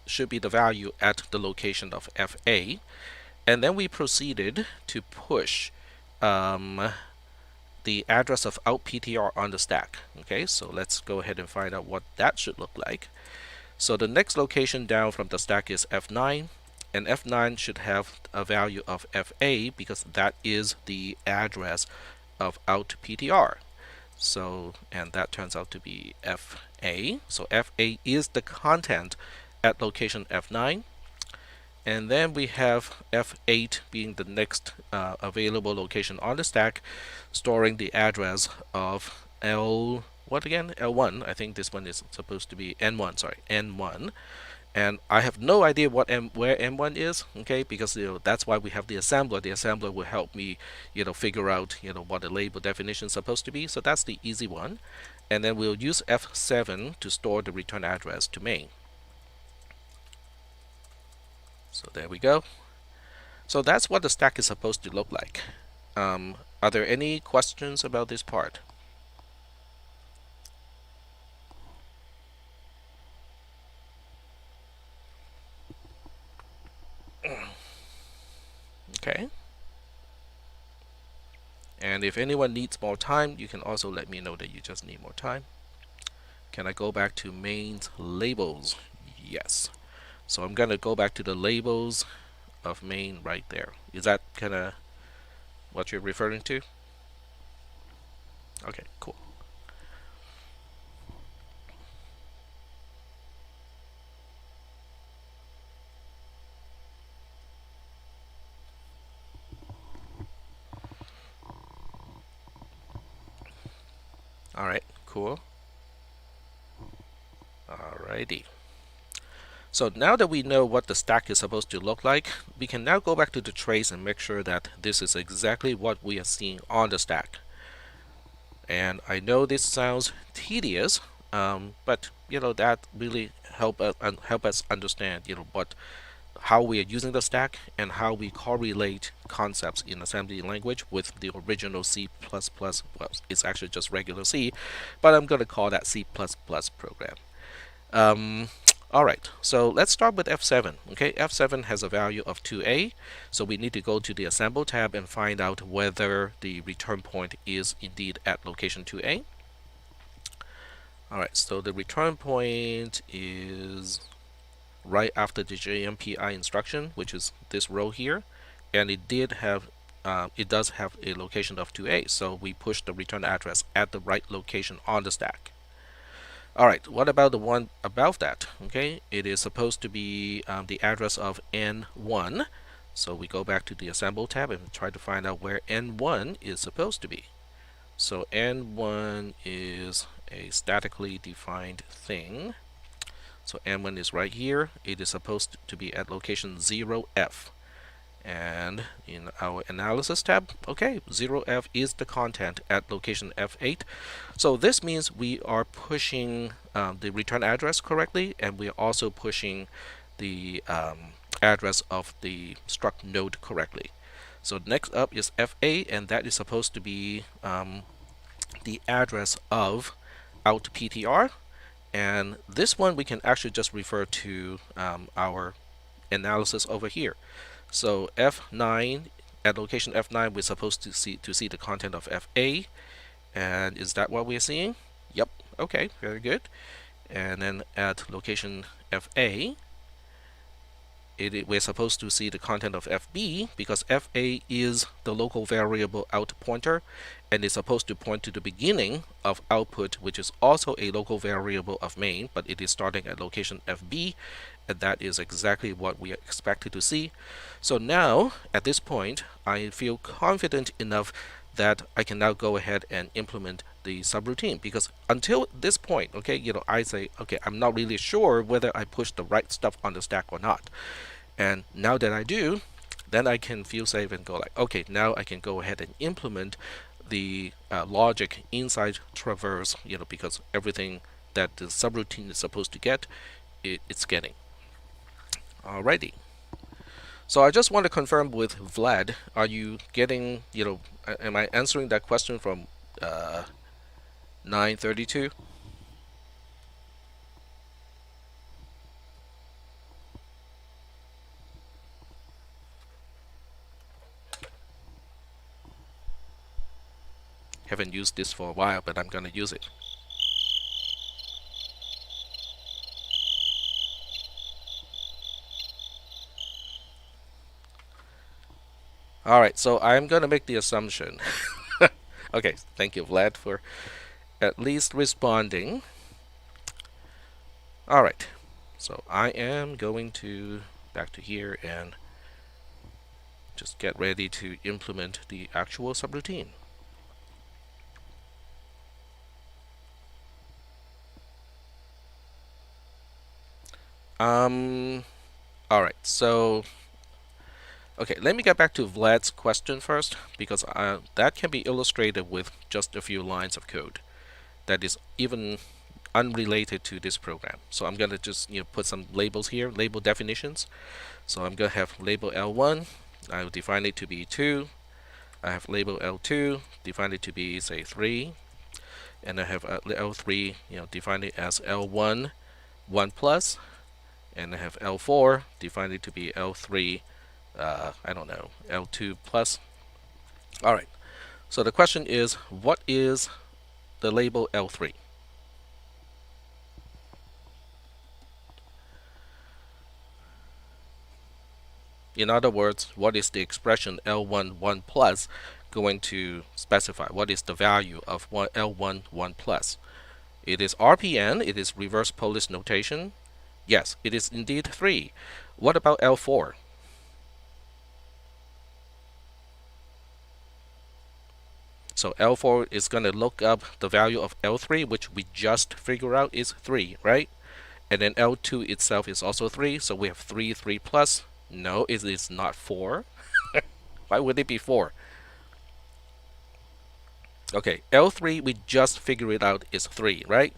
A: should be the value at the location of FA, and then we proceeded to push the address of outptr on the stack. Okay, so let's go ahead and find out what that should look like. So the next location down from the stack is F9, and F9 should have a value of FA because that is the address of outptr. So, and that turns out to be FA. So FA is the content at location F9. And then we have F8 being the next available location on the stack, storing the address of what again? L1. I think this one is supposed to be N1. Sorry, N1. And I have no idea where M1 is, okay? Because that's why we have the assembler. The assembler will help me, figure out what the label definition is supposed to be. So that's the easy one. And then we'll use F7 to store the return address to main. So there we go. So that's what the stack is supposed to look like. Are there any questions about this part? Okay. And if anyone needs more time, you can also let me know that you just need more time. Can I go back to main's labels? Yes. So I'm gonna go back to the labels of main right there. Is that kind of what you're referring to? Okay, cool. All right, cool. Alrighty. So now that we know what the stack is supposed to look like, we can now go back to the trace and make sure that this is exactly what we are seeing on the stack. And I know this sounds tedious, but that really help us understand how we are using the stack and how we correlate concepts in assembly language with the original C++. Well, it's actually just regular C, but I'm going to call that C++ program. All right, so let's start with F7. Okay, F7 has a value of 2a, so we need to go to the Assemble tab and find out whether the return point is indeed at location 2a. All right, so the return point is right after the JMPI instruction, which is this row here, and it does have a location of 2a, so we push the return address at the right location on the stack. All right, what about the one above that? Okay, it is supposed to be the address of N1. So we go back to the Assemble tab and try to find out where N1 is supposed to be. So N1 is a statically defined thing. So N1 is right here. It is supposed to be at location 0F. And in our analysis tab, okay, 0F is the content at location F8. So this means we are pushing the return address correctly, and we are also pushing the address of the struct node correctly. So next up is F8, and that is supposed to be the address of outptr. And this one we can actually just refer to our analysis over here. So F9, at location F9, we're supposed to see the content of FA, and is that what we're seeing? Yep. Okay, very good. And then at location FA, we're supposed to see the content of FB, because FA is the local variable out pointer, and it's supposed to point to the beginning of output, which is also a local variable of main, but it is starting at location FB, and that is exactly what we expected to see. So now, at this point, I feel confident enough that I can now go ahead and implement the subroutine, because until this point, okay, I say, okay, I'm not really sure whether I push the right stuff on the stack or not. And now that I do, then I can feel safe and go like, okay, now I can go ahead and implement the logic inside traverse, because everything that the subroutine is supposed to get, it's getting. Alrighty. So I just want to confirm with Vlad, are you getting, am I answering that question from 932? Haven't used this for a while, but I'm going to use it. Alright, so I'm going to make the assumption. Okay, thank you, Vlad, for at least responding. Alright, so I am going to back to here and just get ready to implement the actual subroutine. Alright, so okay, let me get back to Vlad's question first, because that can be illustrated with just a few lines of code that is even unrelated to this program. So I'm going to just put some labels here, label definitions. So I'm going to have label L1, I will define it to be 2. I have label L2, define it to be, say, 3. And I have L3, define it as L1, 1 plus. And I have L4, define it to be L3, I don't know, L2 plus. All right. So the question is, what is the label L3? In other words, what is the expression L1 1 plus going to specify? What is the value of L1 1 plus? It is RPN, it is reverse Polish notation. Yes, it is indeed 3. What about L4? So L4 is going to look up the value of L3, which we just figured out is 3, right? And then L2 itself is also 3, so we have 3, 3 plus. No, it is not 4. Why would it be 4? Okay, L3 we just figured it out is 3, right?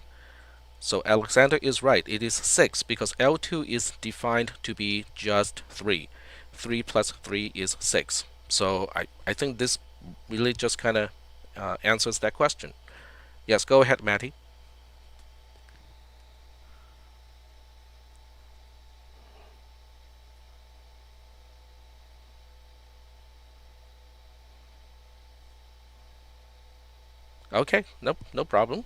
A: So Alexander is right. It is 6 because L2 is defined to be just 3. 3 plus 3 is 6. So I think this really just kind of answers that question. Yes, go ahead, Matty. Okay, nope, no problem.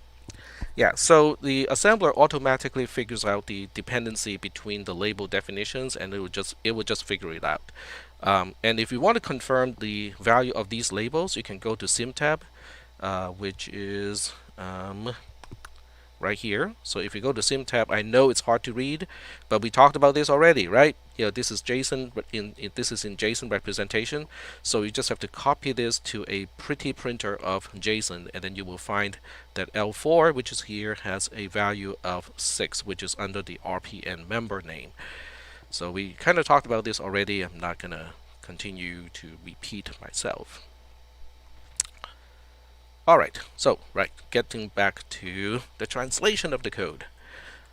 A: Yeah, so the assembler automatically figures out the dependency between the label definitions, and it would just figure it out. And if you want to confirm the value of these labels, you can go to SimTab, which is right here. So if you go to SimTab, I know it's hard to read, but we talked about this already, right? This is JSON, this is in JSON representation. So you just have to copy this to a pretty printer of JSON, and then you will find that L4, which is here, has a value of 6, which is under the RPN member name. So we kind of talked about this already. I'm not going to continue to repeat myself. Alright, so getting back to the translation of the code.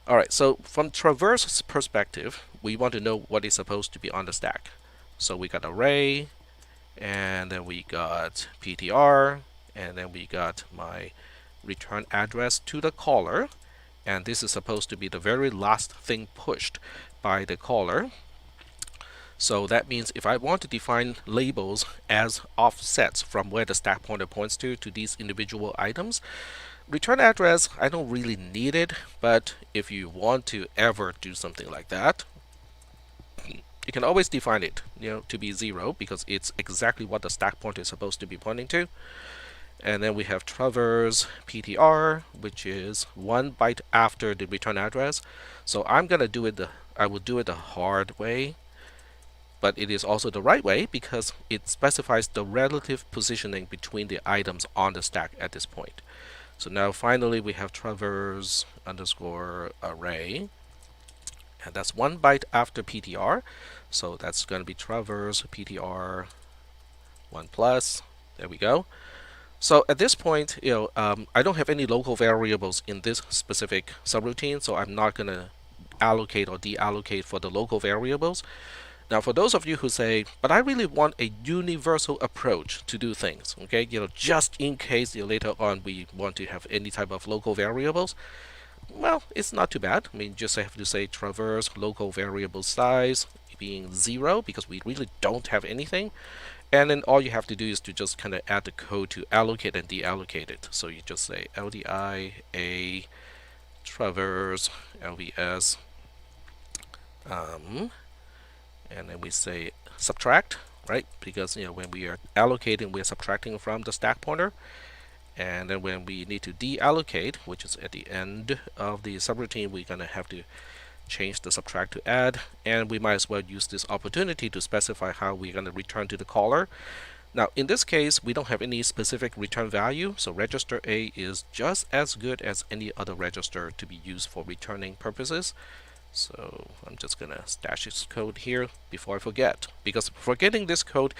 A: Alright, so from traverse perspective, we want to know what is supposed to be on the stack. So we got array, and then we got PTR, and then we got my return address to the caller, and this is supposed to be the very last thing pushed by the caller. So that means if I want to define labels as offsets from where the stack pointer points to these individual items, return address, I don't really need it, but if you want to ever do something like that, you can always define it, to be 0 because it's exactly what the stack pointer is supposed to be pointing to. And then we have traverse PTR, which is 1 byte after the return address. So I'm gonna do it I will do it the hard way, but it is also the right way because it specifies the relative positioning between the items on the stack at this point. So now finally we have traverse underscore array, and that's 1 byte after PTR. So that's going to be traverse PTR 1 plus. There we go. So at this point, I don't have any local variables in this specific subroutine, so I'm not going to allocate or deallocate for the local variables. Now, for those of you who say, but I really want a universal approach to do things, okay, just in case later on we want to have any type of local variables, well, it's not too bad. I mean, just have to say traverse local variable size being 0 because we really don't have anything. And then all you have to do is to just kind of add the code to allocate and deallocate it. So you just say LDI a traverse LVS and then we say subtract, right? Because when we are allocating, we're subtracting from the stack pointer. And then when we need to deallocate, which is at the end of the subroutine, we're gonna have to change the subtract to add, and we might as well use this opportunity to specify how we're gonna return to the caller. Now in this case, we don't have any specific return value, so register A is just as good as any other register to be used for returning purposes. So I'm just gonna stash this code here before I forget, because forgetting this code,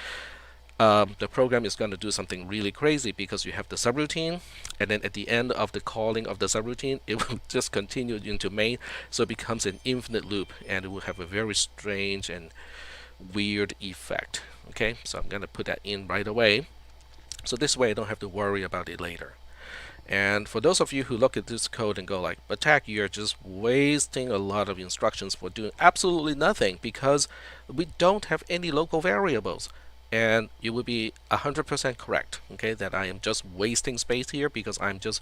A: the program is going to do something really crazy, because you have the subroutine, and then at the end of the calling of the subroutine, it will just continue into main, so it becomes an infinite loop, and it will have a very strange and weird effect. Okay, so I'm going to put that in right away. So this way I don't have to worry about it later. And for those of you who look at this code and go like, but Tack, you're just wasting a lot of instructions for doing absolutely nothing because we don't have any local variables. And you would be 100% correct, okay, that I am just wasting space here because I'm just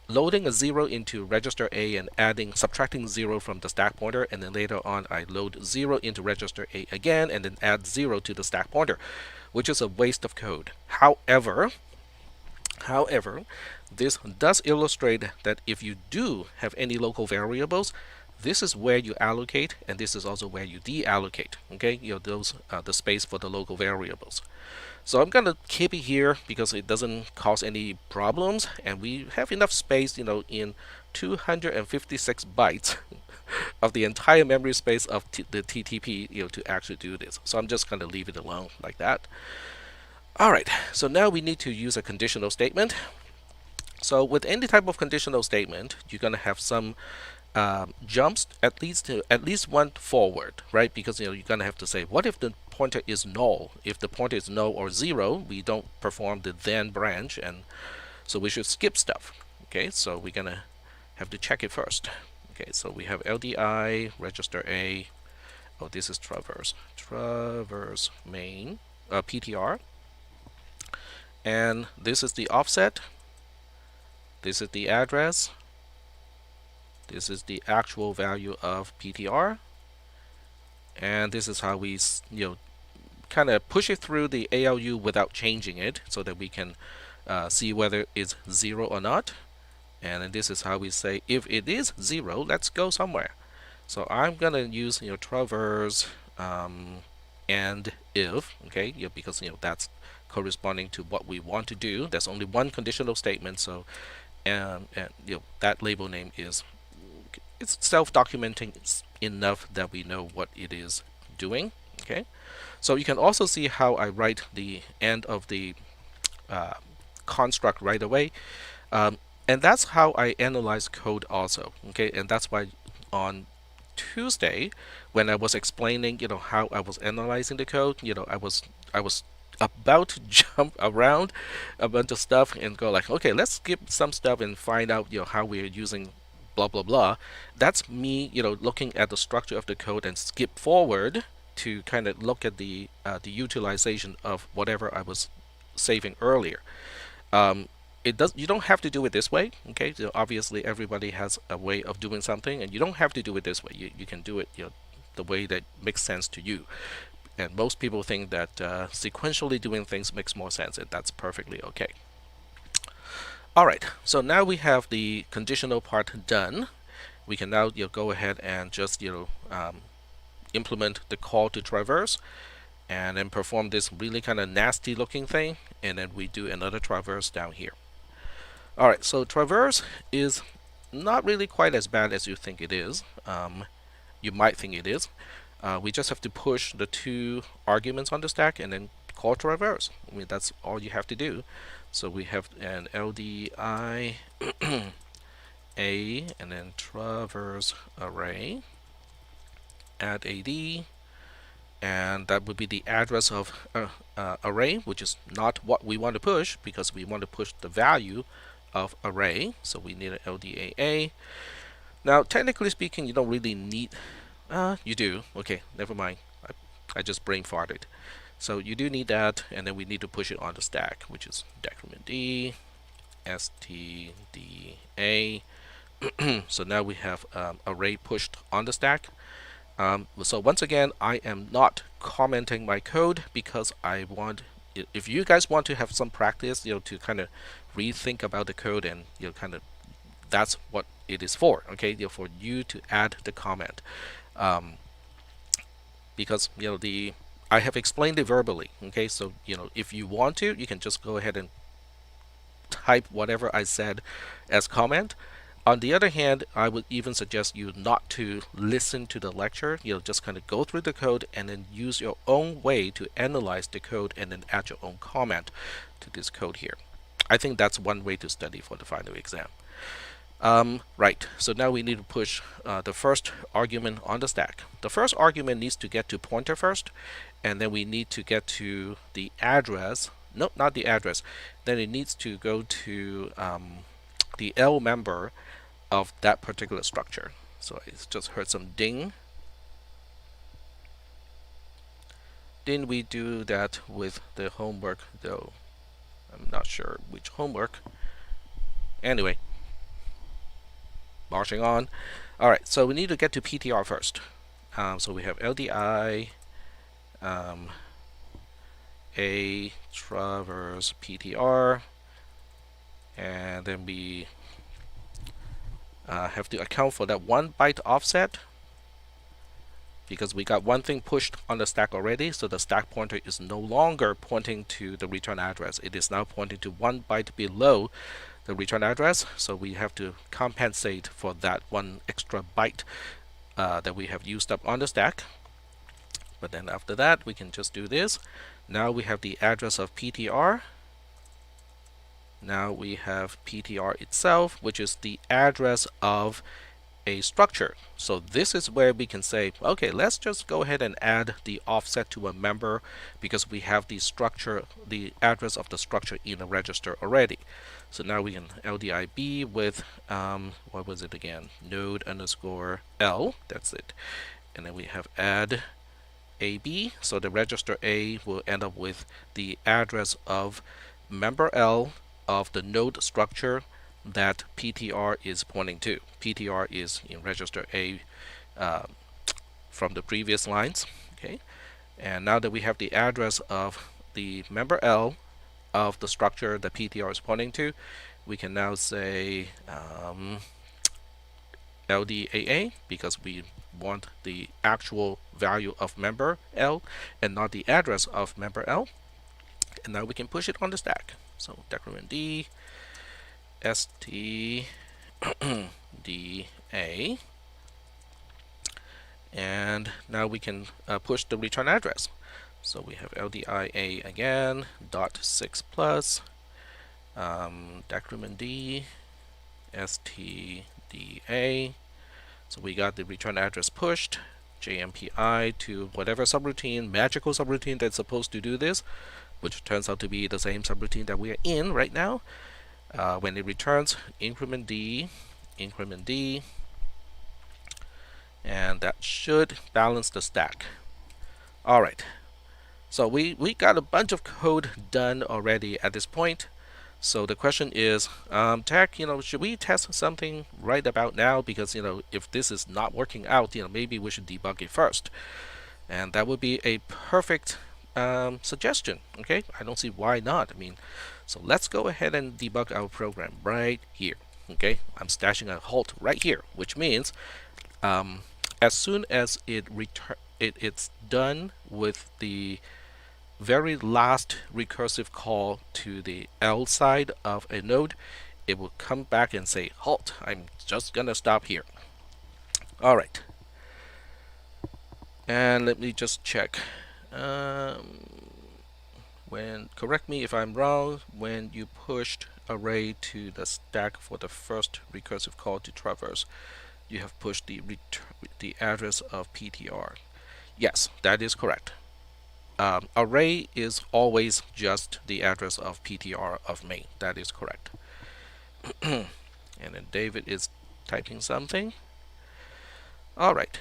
A: loading a 0 into register A and subtracting 0 from the stack pointer, and then later on I load 0 into register A again and then add 0 to the stack pointer, which is a waste of code. However, this does illustrate that if you do have any local variables, this is where you allocate, and this is also where you deallocate. Okay, those the space for the local variables. So I'm gonna keep it here because it doesn't cause any problems, and we have enough space, in 256 bytes of the entire memory space of the TTP, to actually do this. So I'm just gonna leave it alone like that. All right, so now we need to use a conditional statement. So with any type of conditional statement, you're gonna have some jumps at least one forward, right? Because you're gonna have to say, what if the pointer is null? If the pointer is null or 0, we don't perform the then branch, and so we should skip stuff. Okay, so we're gonna have to check it first. Okay, so we have LDI register A. Oh, this is traverse main PTR, and this is the offset. This is the address. This is the actual value of PTR, and this is how we kind of push it through the ALU without changing it, so that we can see whether it's 0 or not. And then this is how we say, if it is 0, let's go somewhere. So I'm gonna use traverse and if, okay, because that's corresponding to what we want to do. There's only one conditional statement, so and that label name is, it's self-documenting enough that we know what it is doing. Okay, so you can also see how I write the end of the construct right away, and that's how I analyze code also. Okay, and that's why on Tuesday, when I was explaining how I was analyzing the code, I was about to jump around a bunch of stuff and go like, okay, let's skip some stuff and find out how we're using blah blah blah. That's me looking at the structure of the code and skip forward to kind of look at the utilization of whatever I was saving earlier. You don't have to do it this way. Okay, so obviously everybody has a way of doing something, and you don't have to do it this way. You can do it the way that makes sense to you. And most people think that sequentially doing things makes more sense, and that's perfectly okay. Alright, so now we have the conditional part done. We can now go ahead and just implement the call to traverse, and then perform this really kind of nasty looking thing, and then we do another traverse down here. Alright, so traverse is not really quite as bad as you think it is. You might think it is. We just have to push the 2 arguments on the stack and then call traverse. I mean, that's all you have to do. So we have an LDI A and then traverse array, add AD, and that would be the address of array, which is not what we want to push because we want to push the value of array. So we need an LDAA. Now, technically speaking, you don't really need. You do. Okay, never mind. I just brain farted. So you do need that, and then we need to push it on the stack, which is decrement D, STDA. So now we have array pushed on the stack. So once again, I am not commenting my code because I want, if you guys want to have some practice, to kind of rethink about the code, and kind of, that's what it is for. Okay, for you to add the comment. Because I have explained it verbally. Okay, so if you want to, you can just go ahead and type whatever I said as comment. On the other hand, I would even suggest you not to listen to the lecture. Just kind of go through the code and then use your own way to analyze the code and then add your own comment to this code here. I think that's one way to study for the final exam. Right, so now we need to push the first argument on the stack. The first argument needs to get to pointer first, and then we need to get to the address. No, not the address. Then it needs to go to the L member of that particular structure. So I just heard some ding. Didn't we do that with the homework though? I'm not sure which homework. Anyway, marching on. Alright, so we need to get to PTR first. So we have LDI a traverse PTR, and then we have to account for that 1 byte offset because we got one thing pushed on the stack already, so the stack pointer is no longer pointing to the return address. It is now pointing to 1 byte below the return address, so we have to compensate for that 1 extra byte that we have used up on the stack. But then after that, we can just do this. Now we have the address of PTR. Now we have PTR itself, which is the address of a structure. So this is where we can say, okay, let's just go ahead and add the offset to a member because we have the structure, the address of the structure in the register already. So now we can LDIB with, what was it again? Node underscore L, that's it. And then we have add AB, so the register A will end up with the address of member L of the node structure that PTR is pointing to. PTR is in register A from the previous lines. Okay, and now that we have the address of the member L of the structure that PTR is pointing to, we can now say LDAA because we want the actual value of member L and not the address of member L. And now we can push it on the stack. So decrement D, ST, DA, and now we can push the return address. So we have LDIA again, dot 6 plus, decrement D, STDA. So we got the return address pushed, JMPI to whatever subroutine, magical subroutine that's supposed to do this, which turns out to be the same subroutine that we are in right now. When it returns increment D, and that should balance the stack. All right, so we got a bunch of code done already at this point. So the question is, Tech, should we test something right about now? Because if this is not working out, maybe we should debug it first, and that would be a perfect suggestion. Okay, I don't see why not. So let's go ahead and debug our program right here. Okay, I'm stashing a halt right here, which means as soon as it's done with the very last recursive call to the L side of a node, it will come back and say halt. I'm just gonna stop here. All right, and let me just check. Correct me if I'm wrong, when you pushed array to the stack for the first recursive call to traverse, you have pushed the address of PTR. Yes, that is correct. Array is always just the address of PTR of main. That is correct. And then David is typing something. All right.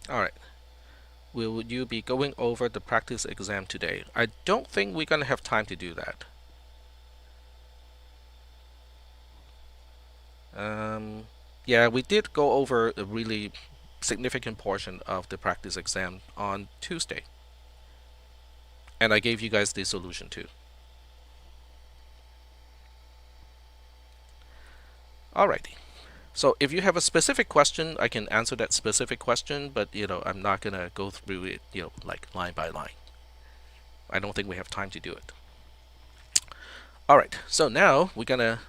A: All right. Will you be going over the practice exam today? I don't think we're gonna have time to do that. Yeah, we did go over a really significant portion of the practice exam on Tuesday, and I gave you guys the solution too. Alrighty. So if you have a specific question, I can answer that specific question, but I'm not gonna go through it, like line by line. I don't think we have time to do it. All right, so now we're gonna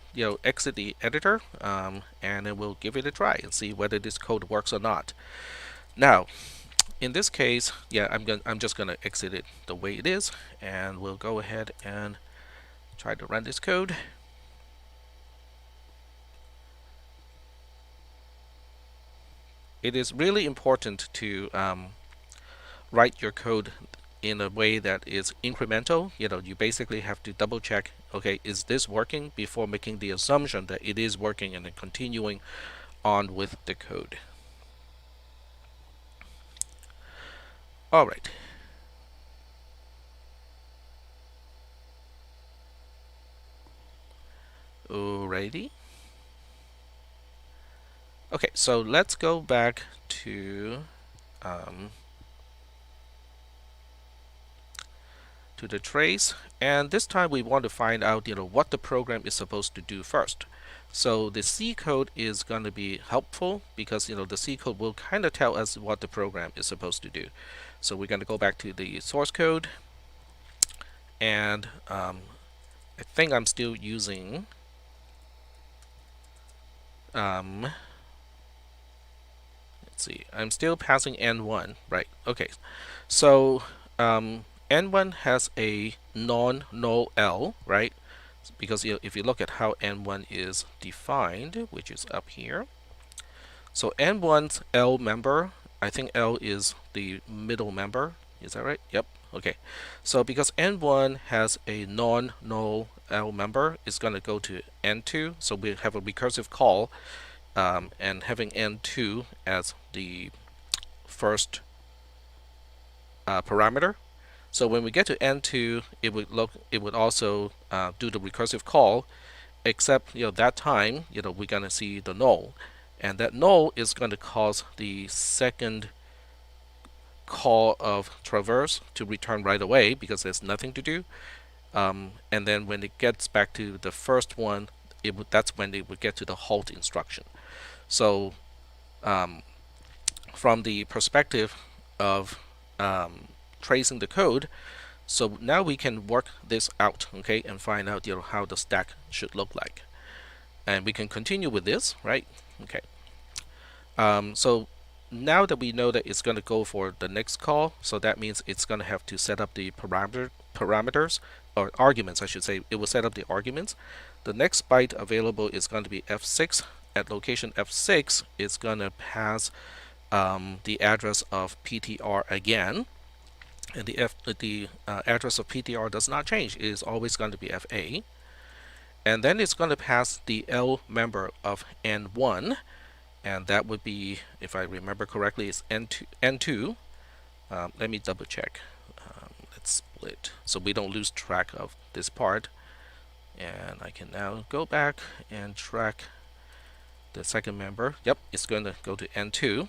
A: exit the editor, and then we'll give it a try and see whether this code works or not. Now, in this case, yeah, I'm just gonna exit it the way it is, and we'll go ahead and try to run this code. It is really important to write your code in a way that is incremental. You basically have to double check, okay, is this working, before making the assumption that it is working and then continuing on with the code. All right. Alrighty. Okay, so let's go back um, to the trace, and this time we want to find out what the program is supposed to do first. So the C code is going to be helpful because the C code will kind of tell us what the program is supposed to do. So we're going to go back to the source code, and I think I'm still using let's see, I'm still passing n1, right? Okay, so n1 has a non-null L, right? Because if you look at how n1 is defined, which is up here, so n1's L member, I think L is the middle member. Is that right? Yep. Okay. So because n1 has a non-null L member, it's going to go to n2. So we have a recursive call, and having n2 as the first parameter. So when we get to n2, it would also do the recursive call, except that time we're gonna see the null, and that null is going to cause the second call of traverse to return right away because there's nothing to do. And then when it gets back to the first one, that's when it would get to the halt instruction. So from the perspective of tracing the code, so now we can work this out, okay, and find out how the stack should look like, and we can continue with this, right? Okay. So now that we know that it's going to go for the next call, so that means it's going to have to set up the parameters, or arguments, I should say. It will set up the arguments. The next byte available is going to be f6. At location f6, it's going to pass the address of PTR again, and the address of PTR does not change. It is always going to be FA. And then it's going to pass the L member of N1, and that would be, if I remember correctly, it's N2. Let me double check. Let's split so we don't lose track of this part. And I can now go back and track the second member. Yep, it's going to go to N2.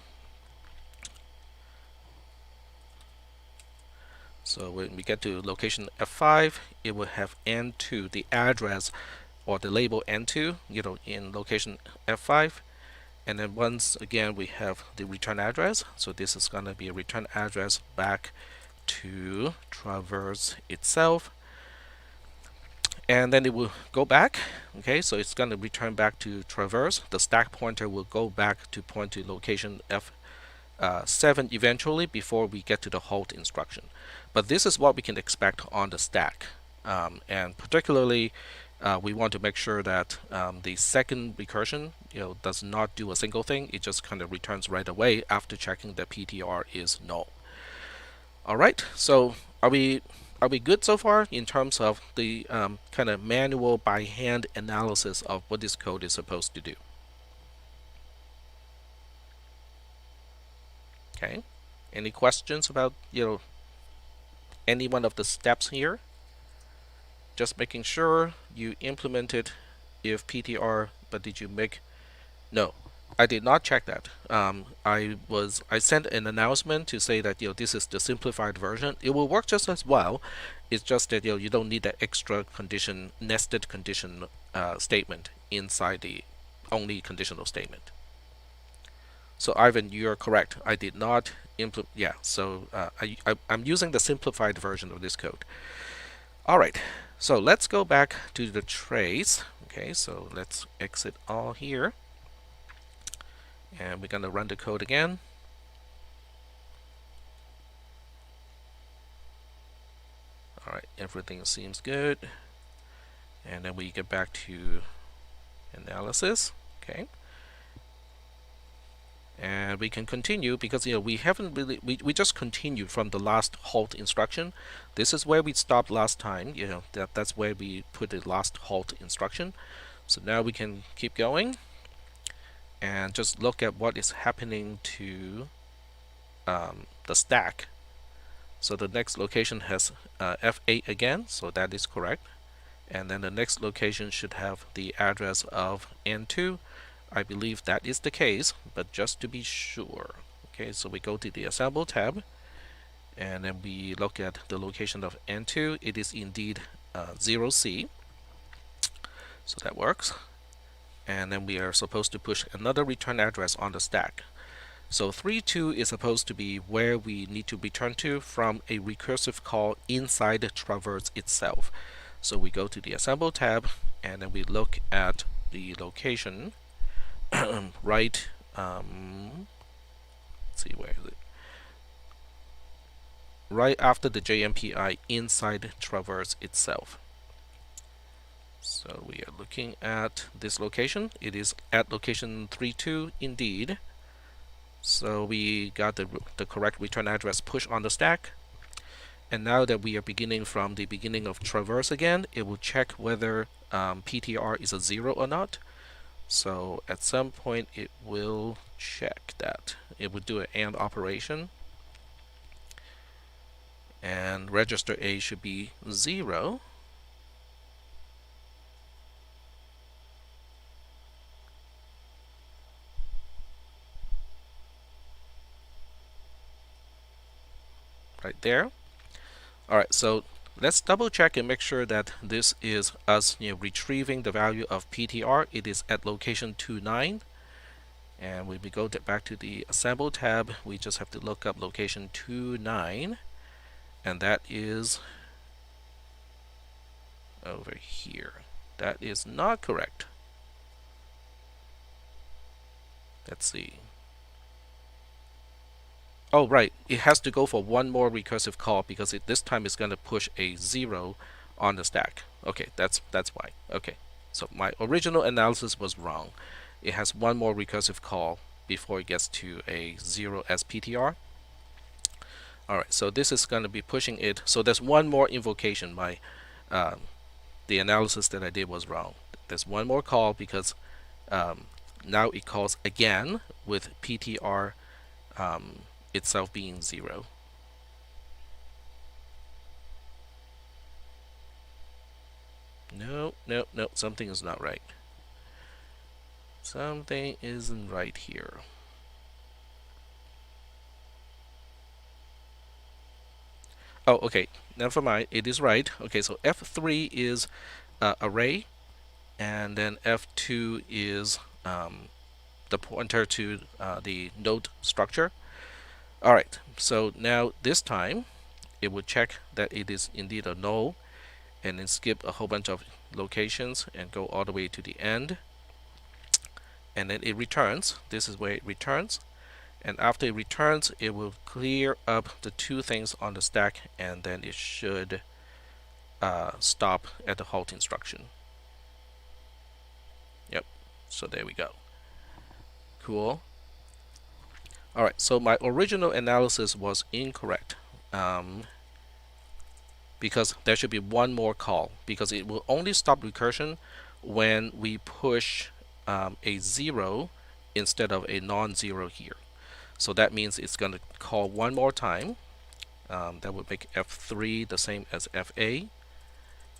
A: So when we get to location F5, it will have N2, the address or the label N2, in location F5. And then once again, we have the return address. So this is going to be a return address back to traverse itself. And then it will go back. Okay, so it's going to return back to traverse. The stack pointer will go back to point to location F7 eventually before we get to the halt instruction. But this is what we can expect on the stack. And particularly, we want to make sure that the second recursion does not do a single thing. It just kind of returns right away after checking that PTR is null. All right, so are we good so far in terms of the kind of manual by hand analysis of what this code is supposed to do? Okay, any questions about any one of the steps here? Just making sure you implemented if PTR, but did you make? No, I did not check that. I sent an announcement to say that this is the simplified version. It will work just as well. It's just that you don't need that extra condition, nested condition statement inside the only conditional statement. So Ivan, you're correct. I did not implement. Yeah, so I'm using the simplified version of this code. All right, so let's go back to the trace. Okay, so let's exit all here. And we're going to run the code again. everything seems good. And then we get back to analysis. Okay. And we can continue because we haven't really we just continued from the last halt instruction. This is where we stopped last time. That's where we put the last halt instruction. So now we can keep going and just look at what is happening to the stack. So the next location has F8 again, so that is correct. And then the next location should have the address of N2. I believe that is the case, but just to be sure. Okay, so we go to the Assemble tab, and then we look at the location of N2. It is indeed 0C, so that works. And then we are supposed to push another return address on the stack. So 32 is supposed to be where we need to return to from a recursive call inside the traverse itself. So we go to the Assemble tab, and then we look at the location right, let's see, where is it? Right after the JMPI inside traverse itself. So we are looking at this location. It is at location 32 indeed. So we got the correct return address pushed on the stack. And now that we are beginning from the beginning of traverse again, it will check whether PTR is a 0 or not. So at some point it will check that. It would do an AND operation. And register A should be 0. Right there. Alright, so let's double check and make sure that this is us retrieving the value of PTR. It is at location 29. And when we go back to the Assemble tab, we just have to look up location 29. And that is over here. That is not correct. Let's see. Oh, right. It has to go for one more recursive call because this time it's going to push a 0 on the stack. Okay, that's why. Okay, so my original analysis was wrong. It has one more recursive call before it gets to a 0 as PTR. Alright, so this is going to be pushing it. So there's one more invocation. The analysis that I did was wrong. There's one more call because now it calls again with PTR itself being 0. No, something is not right. Something isn't right here. Oh, okay, never mind, it is right. Okay, so F3 is array, and then F2 is the pointer to the node structure. Alright, so now this time it would check that it is indeed a null, and then skip a whole bunch of locations and go all the way to the end, and then it returns. This is where it returns, and after it returns it will clear up the two things on the stack, and then it should stop at the halt instruction. Yep, so there we go. Cool. Alright, so my original analysis was incorrect because there should be one more call, because it will only stop recursion when we push a 0 instead of a non-zero here. So that means it's going to call one more time. That would make F3 the same as FA,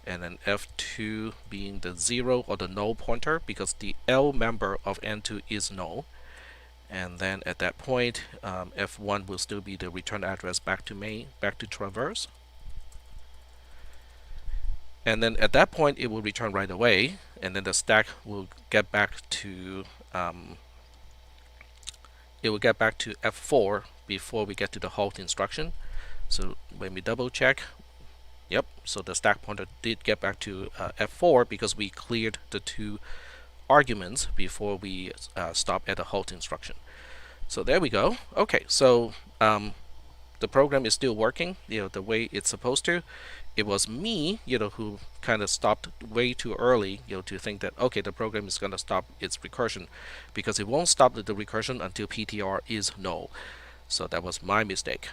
A: and then F2 being the 0 or the null pointer because the L member of N2 is null. And then at that point, F1 will still be the return address back to main, back to traverse. And then at that point, it will return right away, and then the stack will get back to F4 before we get to the halt instruction. So when we double check, yep, so the stack pointer did get back to F4 because we cleared the two arguments before we stop at the halt instruction. So there we go. Okay, so the program is still working, the way it's supposed to. it was me, who kind of stopped way too early, to think that, okay, the program is going to stop its recursion, because it won't stop the recursion until PTR is null. So that was my mistake.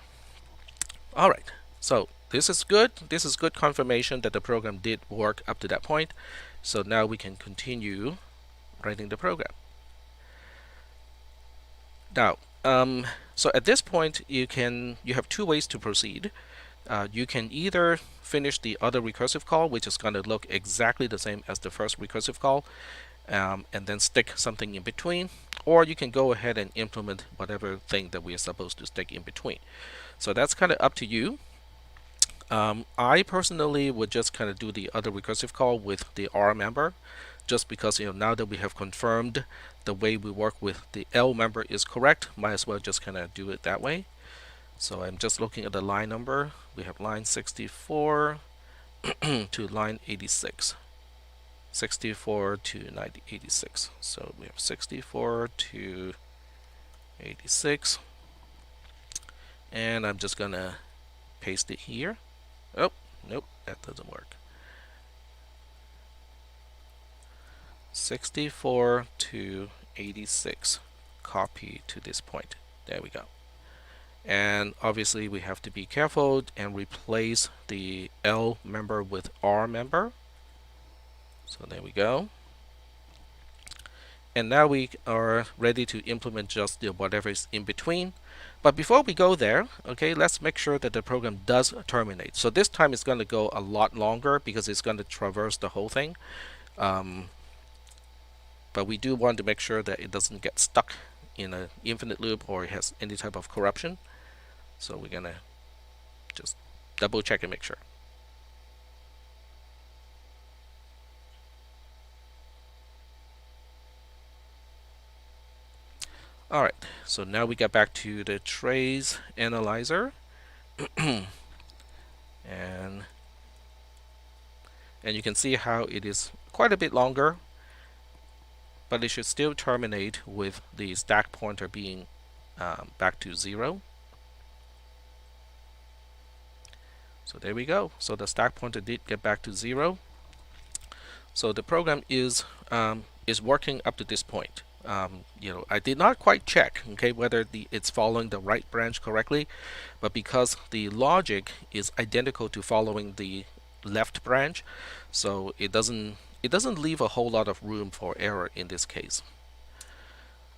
A: All right, so this is good. This is good confirmation that the program did work up to that point. So now we can continue writing the program. Now, so at this point, you have two ways to proceed. You can either finish the other recursive call, which is going to look exactly the same as the first recursive call, and then stick something in between, or you can go ahead and implement whatever thing that we are supposed to stick in between. So that's kind of up to you. I personally would just kind of do the other recursive call with the R member, just because now that we have confirmed the way we work with the L member is correct, might as well just kind of do it that way. So I'm just looking at the line number. We have line 64 to line 86. 64 to 86. So we have 64 to 86. And I'm just gonna paste it here. Oh, nope, that doesn't work. 64 to 86. Copy to this point. There we go. And obviously we have to be careful and replace the L member with R member. So there we go. And now we are ready to implement just whatever is in between. But before we go there, okay, let's make sure that the program does terminate. So this time it's going to go a lot longer because it's going to traverse the whole thing. But we do want to make sure that it doesn't get stuck in an infinite loop or it has any type of corruption. So we're going to just double check and make sure. Alright, so now we get back to the trace analyzer. and you can see how it is quite a bit longer, but it should still terminate with the stack pointer being back to 0. So there we go. So the stack pointer did get back to 0. So the program is working up to this point. I did not quite check, okay, whether it's following the right branch correctly, but because the logic is identical to following the left branch, so it doesn't leave a whole lot of room for error in this case.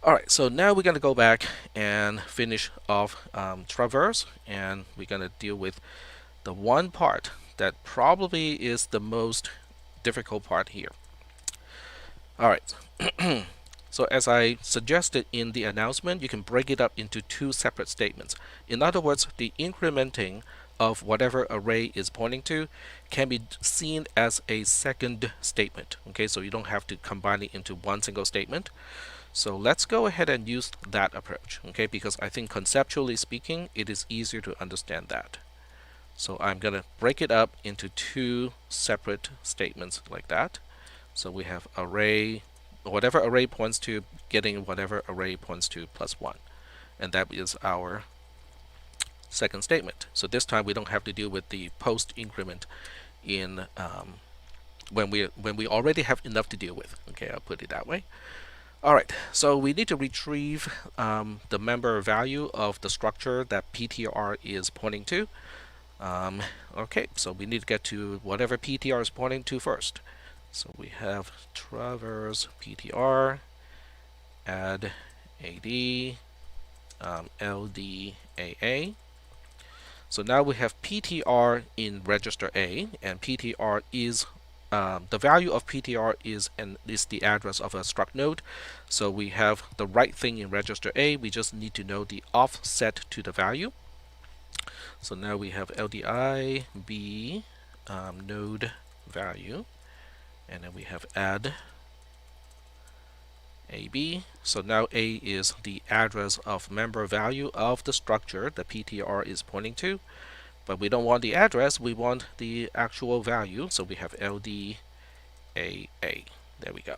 A: Alright, so now we're going to go back and finish off traverse, and we're going to deal with the one part that probably is the most difficult part here. Alright. So as I suggested in the announcement, you can break it up into two separate statements. In other words, the incrementing of whatever array is pointing to can be seen as a second statement. Okay, so you don't have to combine it into one single statement. So let's go ahead and use that approach, okay, because I think conceptually speaking, it is easier to understand that. So I'm going to break it up into two separate statements like that. So we have array, whatever array points to, getting whatever array points to plus 1. And that is our second statement. So this time we don't have to deal with the post increment in when we already have enough to deal with. Okay, I'll put it that way. Alright, so we need to retrieve the member value of the structure that PTR is pointing to. Okay, so we need to get to whatever PTR is pointing to first. So we have traverse PTR, add AD, LDAA. So now we have PTR in register A, and PTR is the value of PTR is the address of a struct node. So we have the right thing in register A. We just need to know the offset to the value. So now we have LDI B node value, and then we have add AB. So now A is the address of member value of the structure the PTR is pointing to, but we don't want the address, we want the actual value. So we have LDAA. There we go.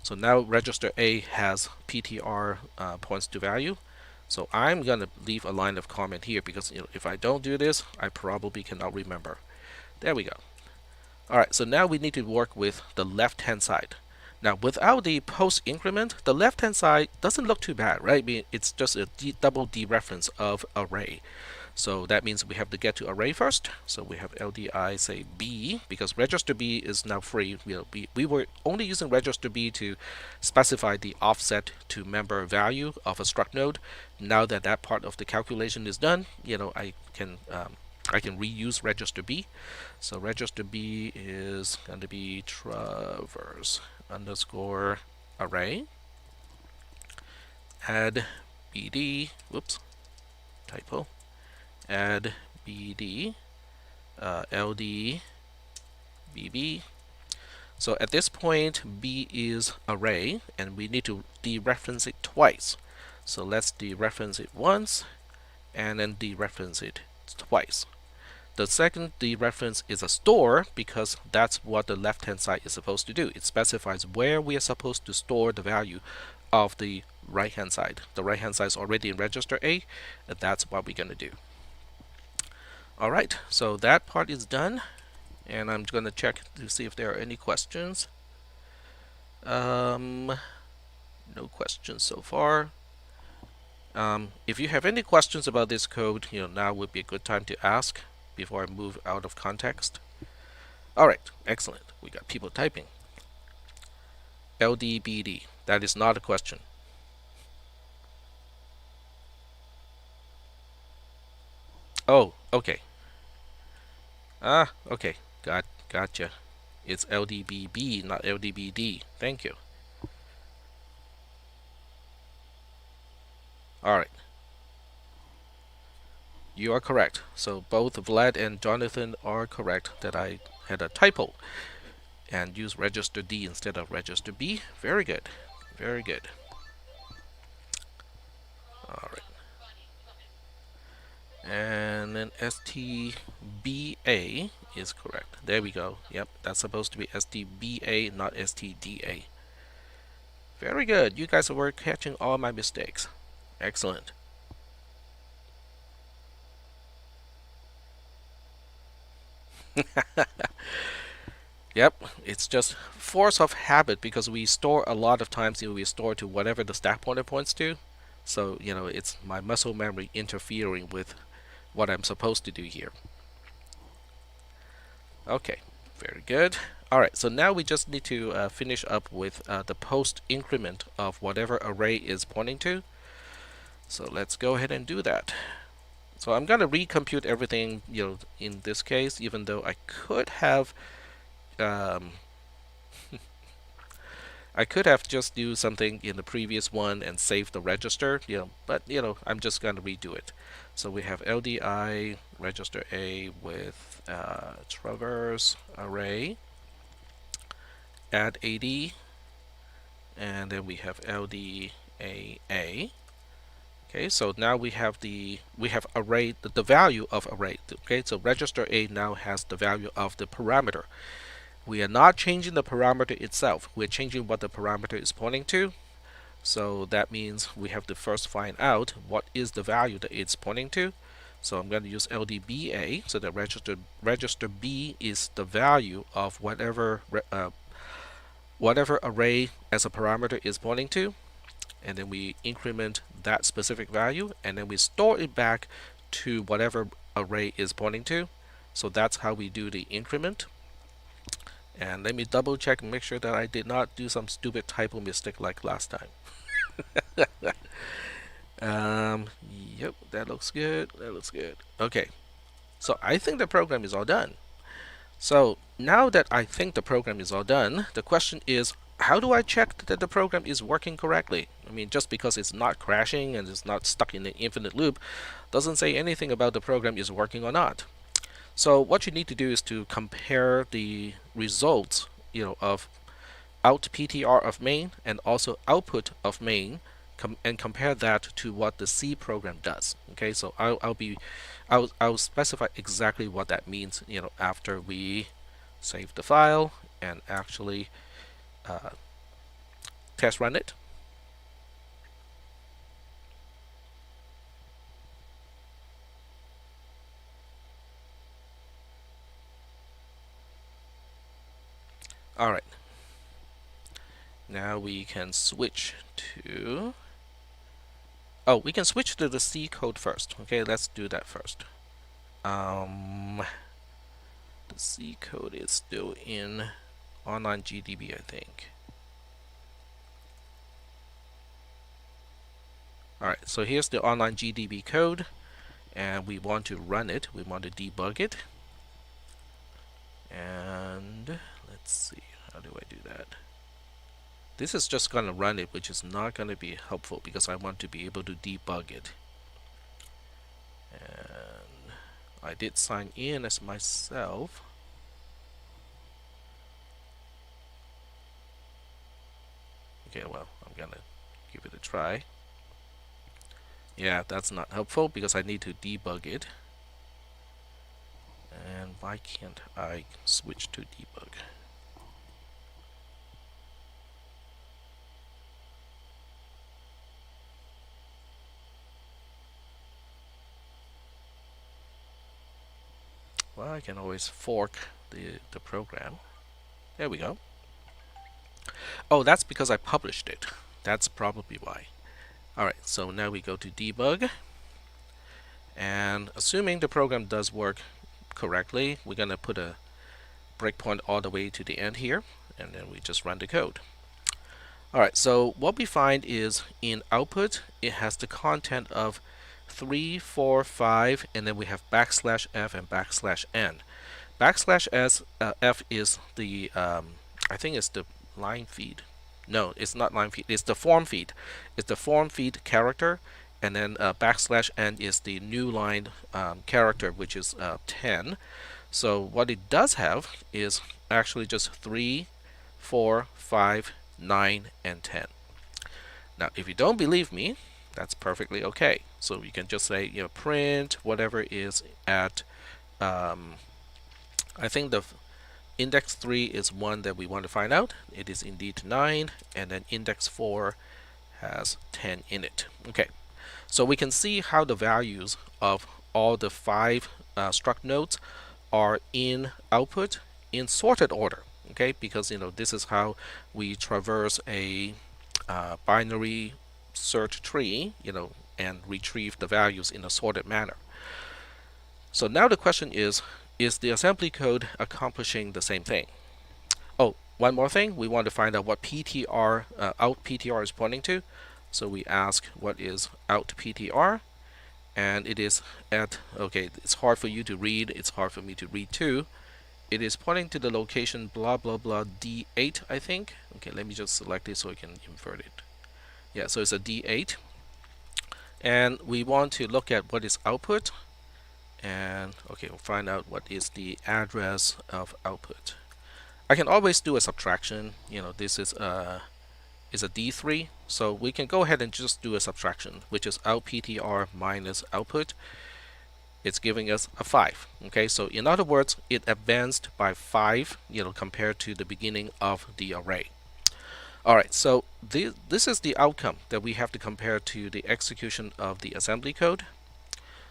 A: So now register A has PTR points to value. So I'm going to leave a line of comment here because if I don't do this, I probably cannot remember. There we go. All right, so now we need to work with the left-hand side. Now, without the post increment, the left-hand side doesn't look too bad, right? I mean, it's just a double dereference of array. So that means we have to get to array first. So we have LDI say B, because register B is now free. We were only using register B to specify the offset to member value of a struct node. Now that that part of the calculation is done, I can reuse register B. So register B is going to be traverse underscore array add BD, whoops, typo, add BD LD BB. So at this point, B is array, and we need to dereference it twice. So let's dereference it once, and then dereference it twice. The second dereference is a store because that's what the left-hand side is supposed to do. It specifies where we are supposed to store the value of the right-hand side. The right-hand side is already in register A, and that's what we're going to do. All right, so that part is done, and I'm going to check to see if there are any questions. No questions so far. If you have any questions about this code, now would be a good time to ask before I move out of context. All right, excellent. We got people typing. LDBD, that is not a question. Oh, okay. Okay, gotcha. It's LDBB, not LDBD. Thank you. All right. You are correct. So both Vlad and Jonathan are correct that I had a typo and used register D instead of register B. Very good. Very good. All right. And then STBA is correct. There we go. Yep, that's supposed to be STBA, not STDA. Very good. You guys were catching all my mistakes. Excellent. Yep, it's just force of habit because we store a lot of times, we store to whatever the stack pointer points to. So, it's my muscle memory interfering with what I'm supposed to do here. Okay, very good. All right, so now we just need to finish up with the post increment of whatever array is pointing to. So let's go ahead and do that. So I'm going to recompute everything, in this case, even though I could have I could have just do something in the previous one and save the register, but I'm just going to redo it. So we have LDI register A with traverse array add AD, and then we have LDAA. Okay, so now we have array, the value of array. Okay, so register A now has the value of the parameter. We are not changing the parameter itself. We're changing what the parameter is pointing to. So that means we have to first find out what is the value that it's pointing to. So I'm going to use LDBA, so that register B is the value of whatever array as a parameter is pointing to, and then we increment that specific value, and then we store it back to whatever array is pointing to. So that's how we do the increment. And let me double check and make sure that I did not do some stupid typo mistake like last time. Yep, that looks good. That looks good. Okay, so I think the program is all done. So now that I think the program is all done, the question is, how do I check that the program is working correctly? I mean, just because it's not crashing and it's not stuck in an infinite loop doesn't say anything about the program is working or not. So what you need to do is to compare the results, of out PTR of main and also output of main, and compare that to what the C program does. Okay, so I'll specify exactly what that means, after we save the file and actually test run it. All right. Now we can switch to. Oh, we can switch to the C code first. Okay, let's do that first. The C code is still in online GDB, I think. Alright, so here's the online GDB code, and we want to run it. We want to debug it. And let's see, how do I do that? This is just going to run it, which is not going to be helpful because I want to be able to debug it. And I did sign in as myself. Okay, well, I'm gonna give it a try. Yeah, that's not helpful because I need to debug it. And why can't I switch to debug? Well, I can always fork the program. There we go. Oh, that's because I published it. That's probably why. Alright, so now we go to debug. And assuming the program does work correctly, we're going to put a breakpoint all the way to the end here. And then we just run the code. Alright, so what we find is in output, it has the content of 3, 4, 5, and then we have backslash f and backslash n. Backslash f is the, I think it's the line feed. No, it's not line feed. It's the form feed. It's the form feed character, and then backslash n is the new line character, which is 10. So what it does have is actually just 3, 4, 5, 9, and 10. Now, if you don't believe me, that's perfectly okay. So you can just say, print whatever is at, I think the index 3 is one that we want to find out. It is indeed 9, and then index 4 has 10 in it. Okay, so we can see how the values of all the 5 struct nodes are in output in sorted order. Okay, because this is how we traverse a binary search tree, and retrieve the values in a sorted manner. So now the question is the assembly code accomplishing the same thing? Oh, one more thing, we want to find out what PTR, out PTR is pointing to. So we ask what is out PTR, and it is at, okay, it's hard for you to read, it's hard for me to read too. It is pointing to the location blah blah blah D8, I think. Okay, let me just select it so I can invert it. Yeah, so it's a D8. And we want to look at what is output. And okay, we'll find out what is the address of output. I can always do a subtraction. This is a D3, so we can go ahead and just do a subtraction, which is out PTR minus output. It's giving us a 5. Okay, so in other words, it advanced by 5, compared to the beginning of the array. Alright, so this is the outcome that we have to compare to the execution of the assembly code.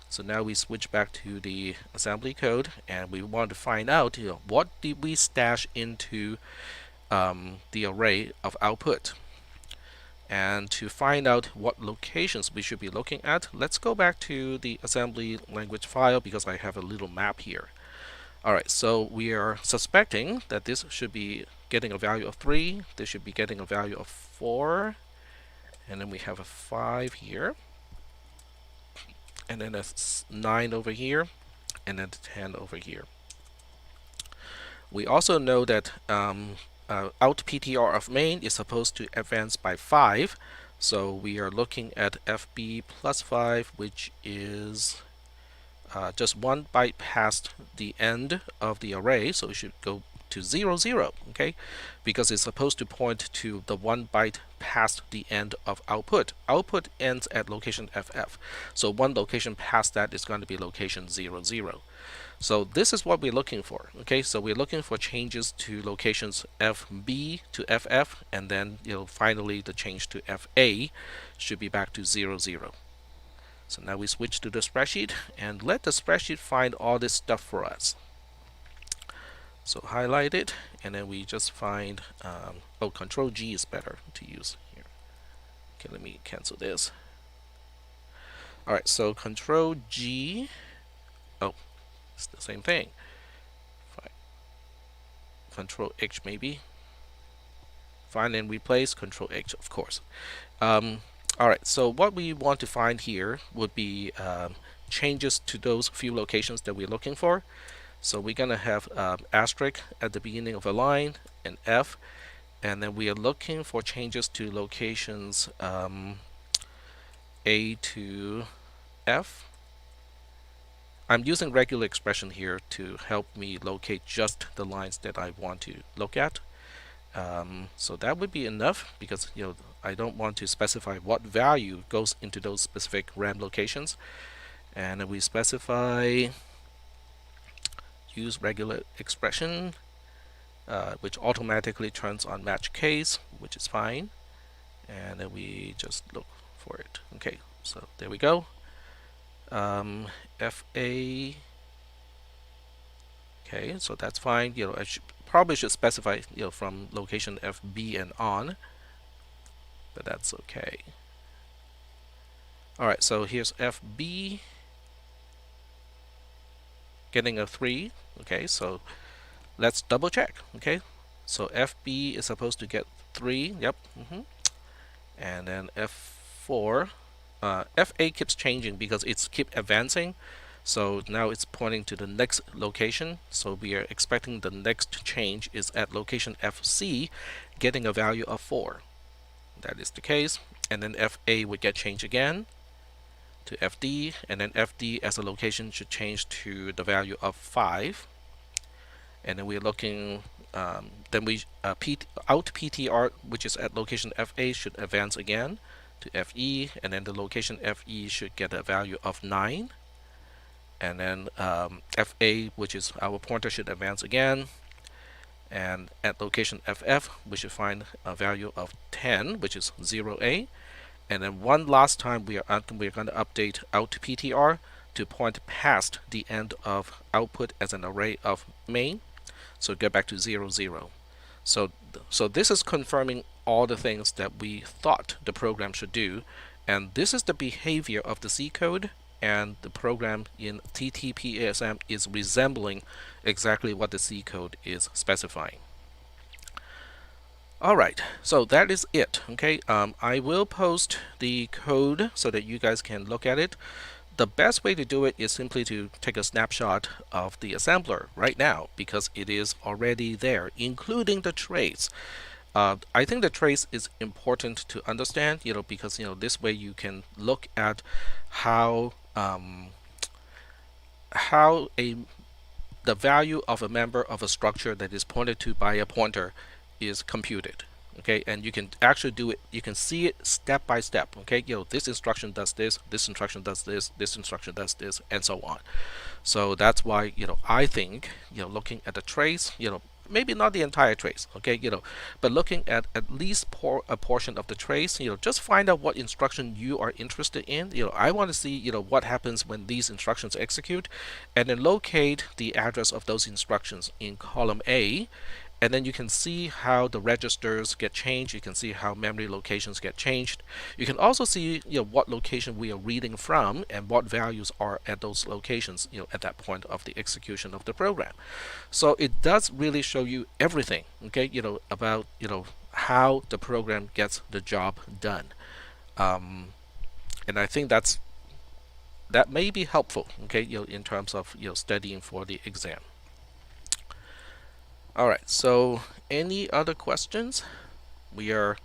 A: So now we switch back to the assembly code, and we want to find out, what did we stash into the array of output. And to find out what locations we should be looking at, let's go back to the assembly language file because I have a little map here. Alright, so we are suspecting that this should be getting a value of 3, this should be getting a value of 4, and then we have a 5 here, and then a 9 over here, and then a 10 over here. We also know that out PTR of main is supposed to advance by 5, so we are looking at FB plus 5, which is just 1 byte past the end of the array, so it should go to 0, 0, okay? Because it's supposed to point to the 1 byte past the end of output. Output ends at location FF, so one location past that is going to be location 0, 0. So this is what we're looking for. Okay, so we're looking for changes to locations FB to FF, and then finally the change to FA should be back to 0, 0. So now we switch to the spreadsheet and let the spreadsheet find all this stuff for us. So highlight it, and then we just find, oh, Control G is better to use here. Okay, let me cancel this. All right, so Control G, oh, it's the same thing. Control H maybe. Find and replace, Control H, of course. All right, so what we want to find here would be changes to those few locations that we're looking for. So we're gonna have asterisk at the beginning of a line and F, and then we are looking for changes to locations A to F. I'm using regular expression here to help me locate just the lines that I want to look at. So that would be enough, because I don't want to specify what value goes into those specific RAM locations. And we specify use regular expression, which automatically turns on match case, which is fine. And then we just look for it. Okay, so there we go. FA. Okay, so that's fine. I probably should specify from location FB and on, but that's okay. All right, so here's FB getting a 3. Okay, so let's double check. Okay, so FB is supposed to get 3. Yep. And then F4. FA keeps changing because it's keep advancing. So now it's pointing to the next location. So we are expecting the next change is at location FC, getting a value of 4. That is the case. And then FA would get changed again to FD, and then FD as a location should change to the value of 5. And then we're looking, then we out PTR, which is at location FA, should advance again to FE, and then the location FE should get a value of 9. And then FA, which is our pointer, should advance again. And at location FF, we should find a value of 10, which is 0A. And then one last time, we're going to update out PTR to point past the end of output as an array of main. So get back to 0, 0. So this is confirming all the things that we thought the program should do. And this is the behavior of the C code, and the program in TTP-ASM is resembling exactly what the C code is specifying. All right, so that is it. Okay, I will post the code so that you guys can look at it. The best way to do it is simply to take a snapshot of the assembler right now, because it is already there, including the trace. I think the trace is important to understand, because this way you can look at how the value of a member of a structure that is pointed to by a pointer is computed. Okay, and you can actually do it, you can see it step by step. Okay, this instruction does this, this instruction does this, this instruction does this, and so on. So that's why I think looking at the trace, maybe not the entire trace, okay, but looking at least a portion of the trace, just find out what instruction you are interested in. I want to see what happens when these instructions execute, and then locate the address of those instructions in column A. And then you can see how the registers get changed. You can see how memory locations get changed. You can also see what location we are reading from and what values are at those locations at that point of the execution of the program. So it does really show you everything, okay, about how the program gets the job done. And I think that may be helpful, okay, in terms of studying for the exam. All right, so any other questions? We are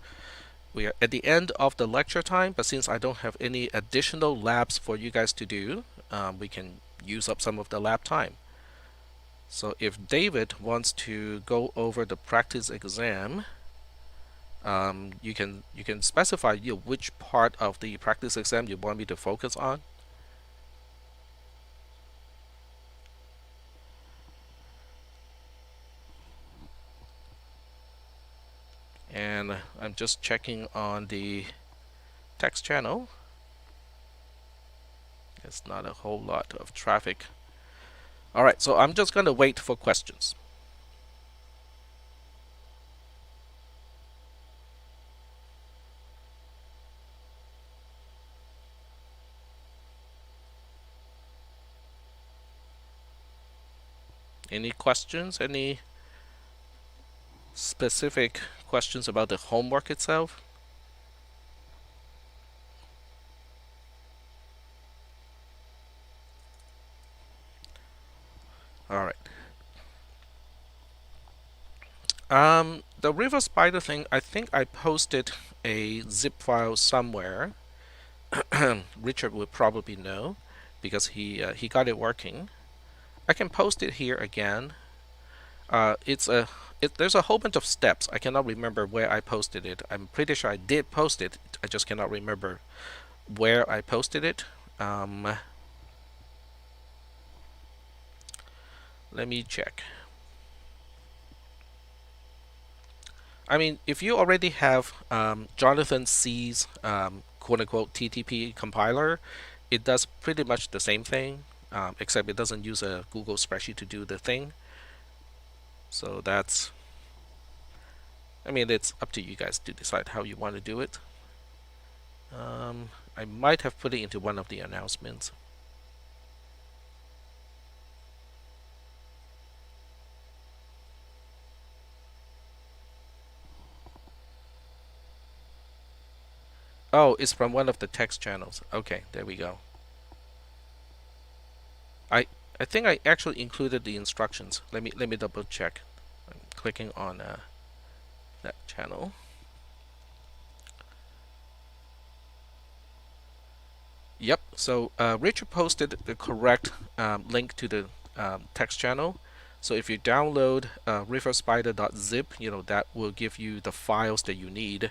A: at the end of the lecture time, but since I don't have any additional labs for you guys to do, we can use up some of the lab time. So if David wants to go over the practice exam, you can specify which part of the practice exam you want me to focus on. And I'm just checking on the text channel. It's not a whole lot of traffic. All right, so I'm just going to wait for questions. Any questions? Any specific questions about the homework itself? All right. The river spider thing, I think I posted a zip file somewhere. Richard would probably know because he got it working. I can post it here again. There's a whole bunch of steps. I cannot remember where I posted it. I'm pretty sure I did post it. I just cannot remember where I posted it. Let me check. I mean, if you already have Jonathan C's quote unquote TTP compiler, it does pretty much the same thing, except it doesn't use a Google spreadsheet to do the thing. So that's, I mean, it's up to you guys to decide how you want to do it. I might have put it into one of the announcements. Oh, it's from one of the text channels. Okay, there we go. I I think I actually included the instructions. Let me double check. I'm clicking on that channel. Yep. So Richard posted the correct link to the text channel. So if you download riverspider.zip, that will give you the files that you need.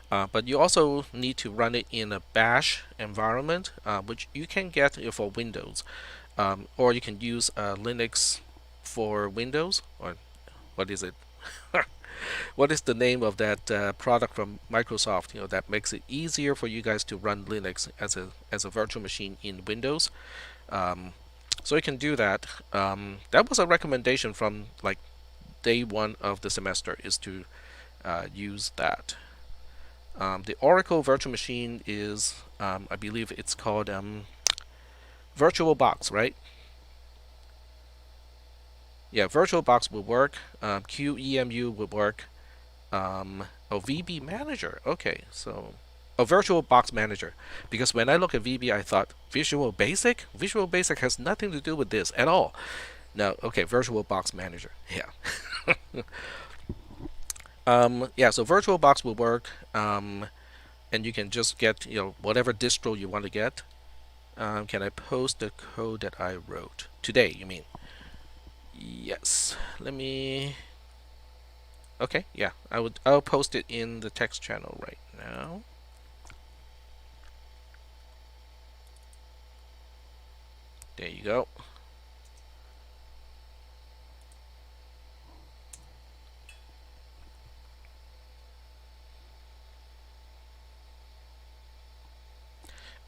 A: But you also need to run it in a bash environment, which you can get for Windows, or you can use Linux for Windows, or what is it? What is the name of that product from Microsoft? That makes it easier for you guys to run Linux as a virtual machine in Windows. So you can do that. That was a recommendation from like day one of the semester, is to use that. The Oracle virtual machine is, I believe it's called VirtualBox, right? Yeah, VirtualBox will work. QEMU will work. VB Manager. Okay, so VirtualBox Manager. Because when I look at VB, I thought Visual Basic. Visual Basic has nothing to do with this at all. No, okay, VirtualBox Manager. Yeah. Yeah. So VirtualBox will work. And you can just get whatever distro you want to get. Can I post the code that I wrote today? You mean? Yes. Let me. Okay. Yeah. I'll post it in the text channel right now. There you go.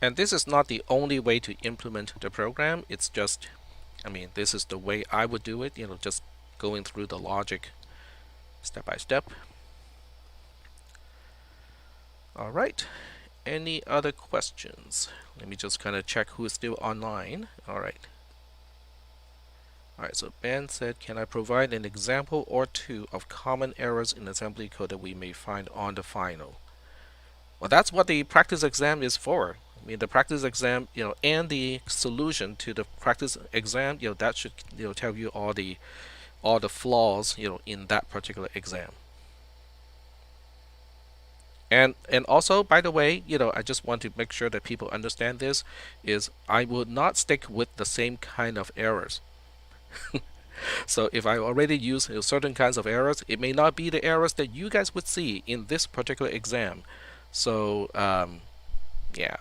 A: And this is not the only way to implement the program. It's just, I mean, this is the way I would do it. Just going through the logic step by step. All right. Any other questions? Let me just kind of check who is still online. All right. All right, so Ben said, can I provide an example or two of common errors in assembly code that we may find on the final? Well, that's what the practice exam is for. I mean, the practice exam, and the solution to the practice exam, that should, tell you all the flaws, in that particular exam. And also, by the way, I just want to make sure that people understand this, is I would not stick with the same kind of errors. So if I already use certain kinds of errors, it may not be the errors that you guys would see in this particular exam. So yeah.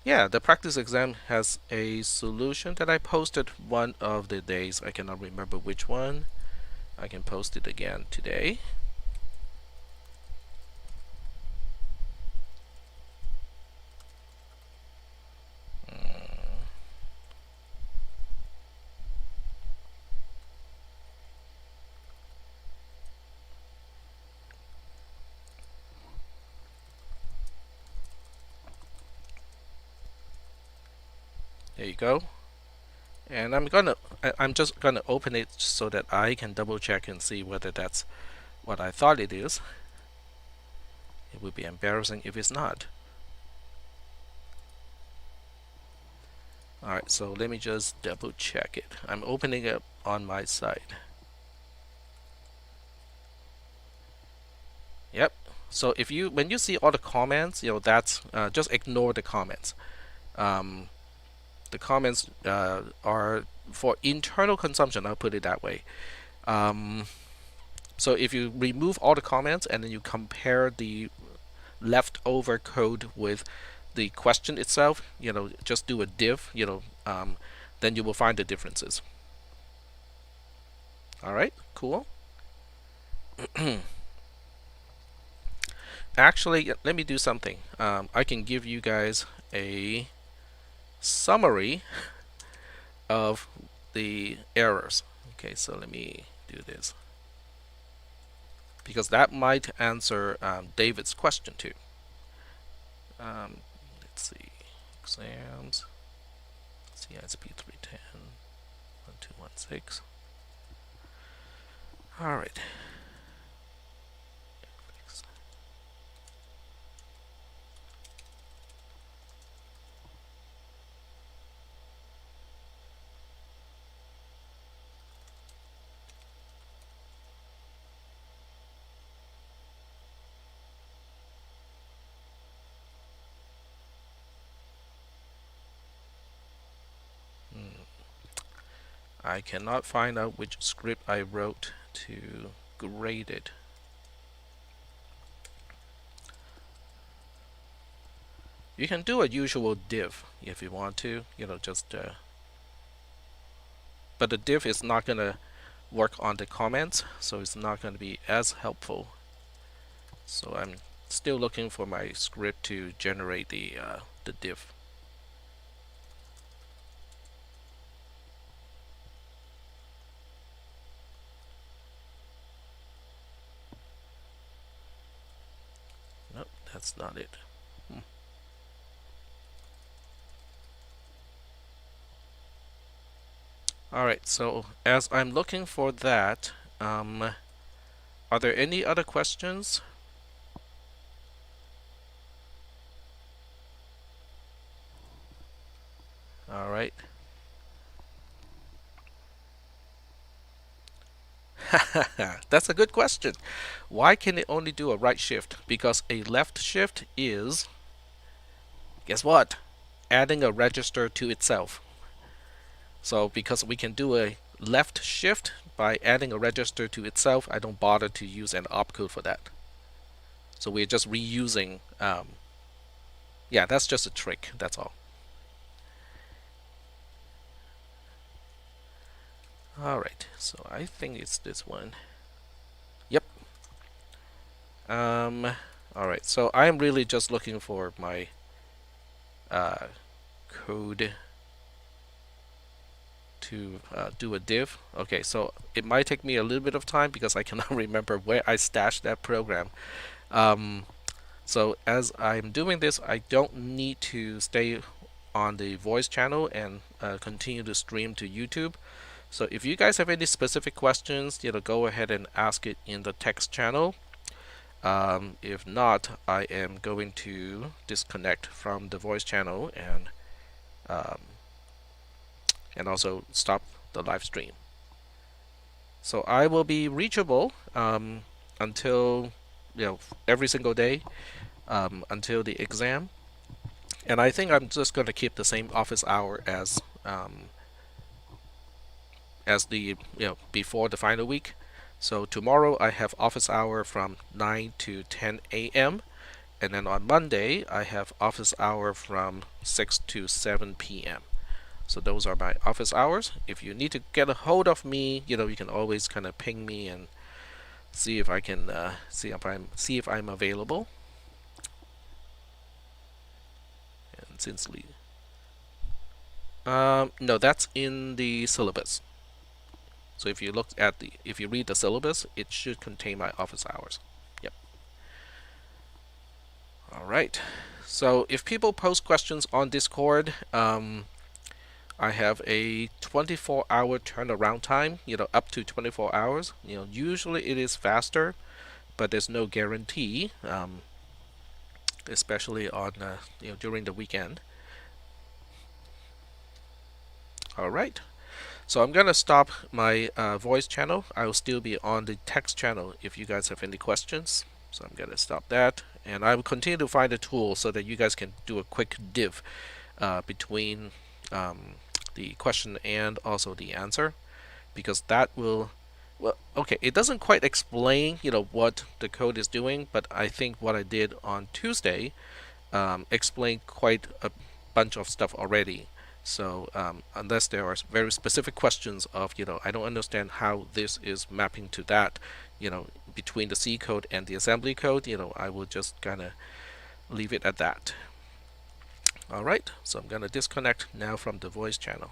A: Yeah, the practice exam has a solution that I posted one of the days. I cannot remember which one. I can post it again today. There you go. And I'm just gonna open it so that I can double check and see whether that's what I thought it is. It would be embarrassing if it's not. Alright, so let me just double check it. I'm opening it on my side. Yep. So if you when you see all the comments, that's just ignore the comments. Um, the comments are for internal consumption. I'll put it that way. Um, so if you remove all the comments and then you compare the leftover code with the question itself, just do a div, then you will find the differences. All right, cool. Actually, let me do something. I can give you guys a summary of the errors. Okay, so let me do this because that might answer David's question too. Let's see, exams, CISP310, 1216. All right. I cannot find out which script I wrote to grade it. You can do a usual div if you want to, but the div is not gonna work on the comments, so it's not gonna be as helpful. So I'm still looking for my script to generate the div. Nope, that's not it. Alright, so as I'm looking for that, are there any other questions? Alright. That's a good question. Why can it only do a right shift? Because a left shift is, guess what? Adding a register to itself. So because we can do a left shift by adding a register to itself, I don't bother to use an opcode for that. So we're just reusing, yeah, that's just a trick, that's all. Alright, so I think it's this one. Yep. Alright, so I'm really just looking for my code to do a div. Okay, so it might take me a little bit of time because I cannot remember where I stashed that program. So as I'm doing this, I don't need to stay on the voice channel and continue to stream to YouTube. So if you guys have any specific questions, go ahead and ask it in the text channel. If not, I am going to disconnect from the voice channel and also stop the live stream. So I will be reachable until every single day until the exam, and I think I'm just going to keep the same office hour as the before the final week. So tomorrow I have office hour from 9 to 10 a.m. and then on Monday I have office hour from 6 to 7 p.m. So those are my office hours. If you need to get a hold of me, you can always kind of ping me and see if I can see if I'm available. And since no, that's in the syllabus. So if you read the syllabus, it should contain my office hours. Yep. All right. So if people post questions on Discord, I have a 24-hour turnaround time, up to 24 hours. Usually it is faster, but there's no guarantee, especially on during the weekend. All right. So I'm gonna stop my voice channel. I will still be on the text channel if you guys have any questions. So I'm gonna stop that, and I will continue to find a tool so that you guys can do a quick div between the question and also the answer, because that will, well, okay, it doesn't quite explain what the code is doing, but I think what I did on Tuesday explained quite a bunch of stuff already. So unless there are very specific questions of I don't understand how this is mapping to that, between the C code and the assembly code, I will just kind of leave it at that. All right, so I'm gonna disconnect now from the voice channel.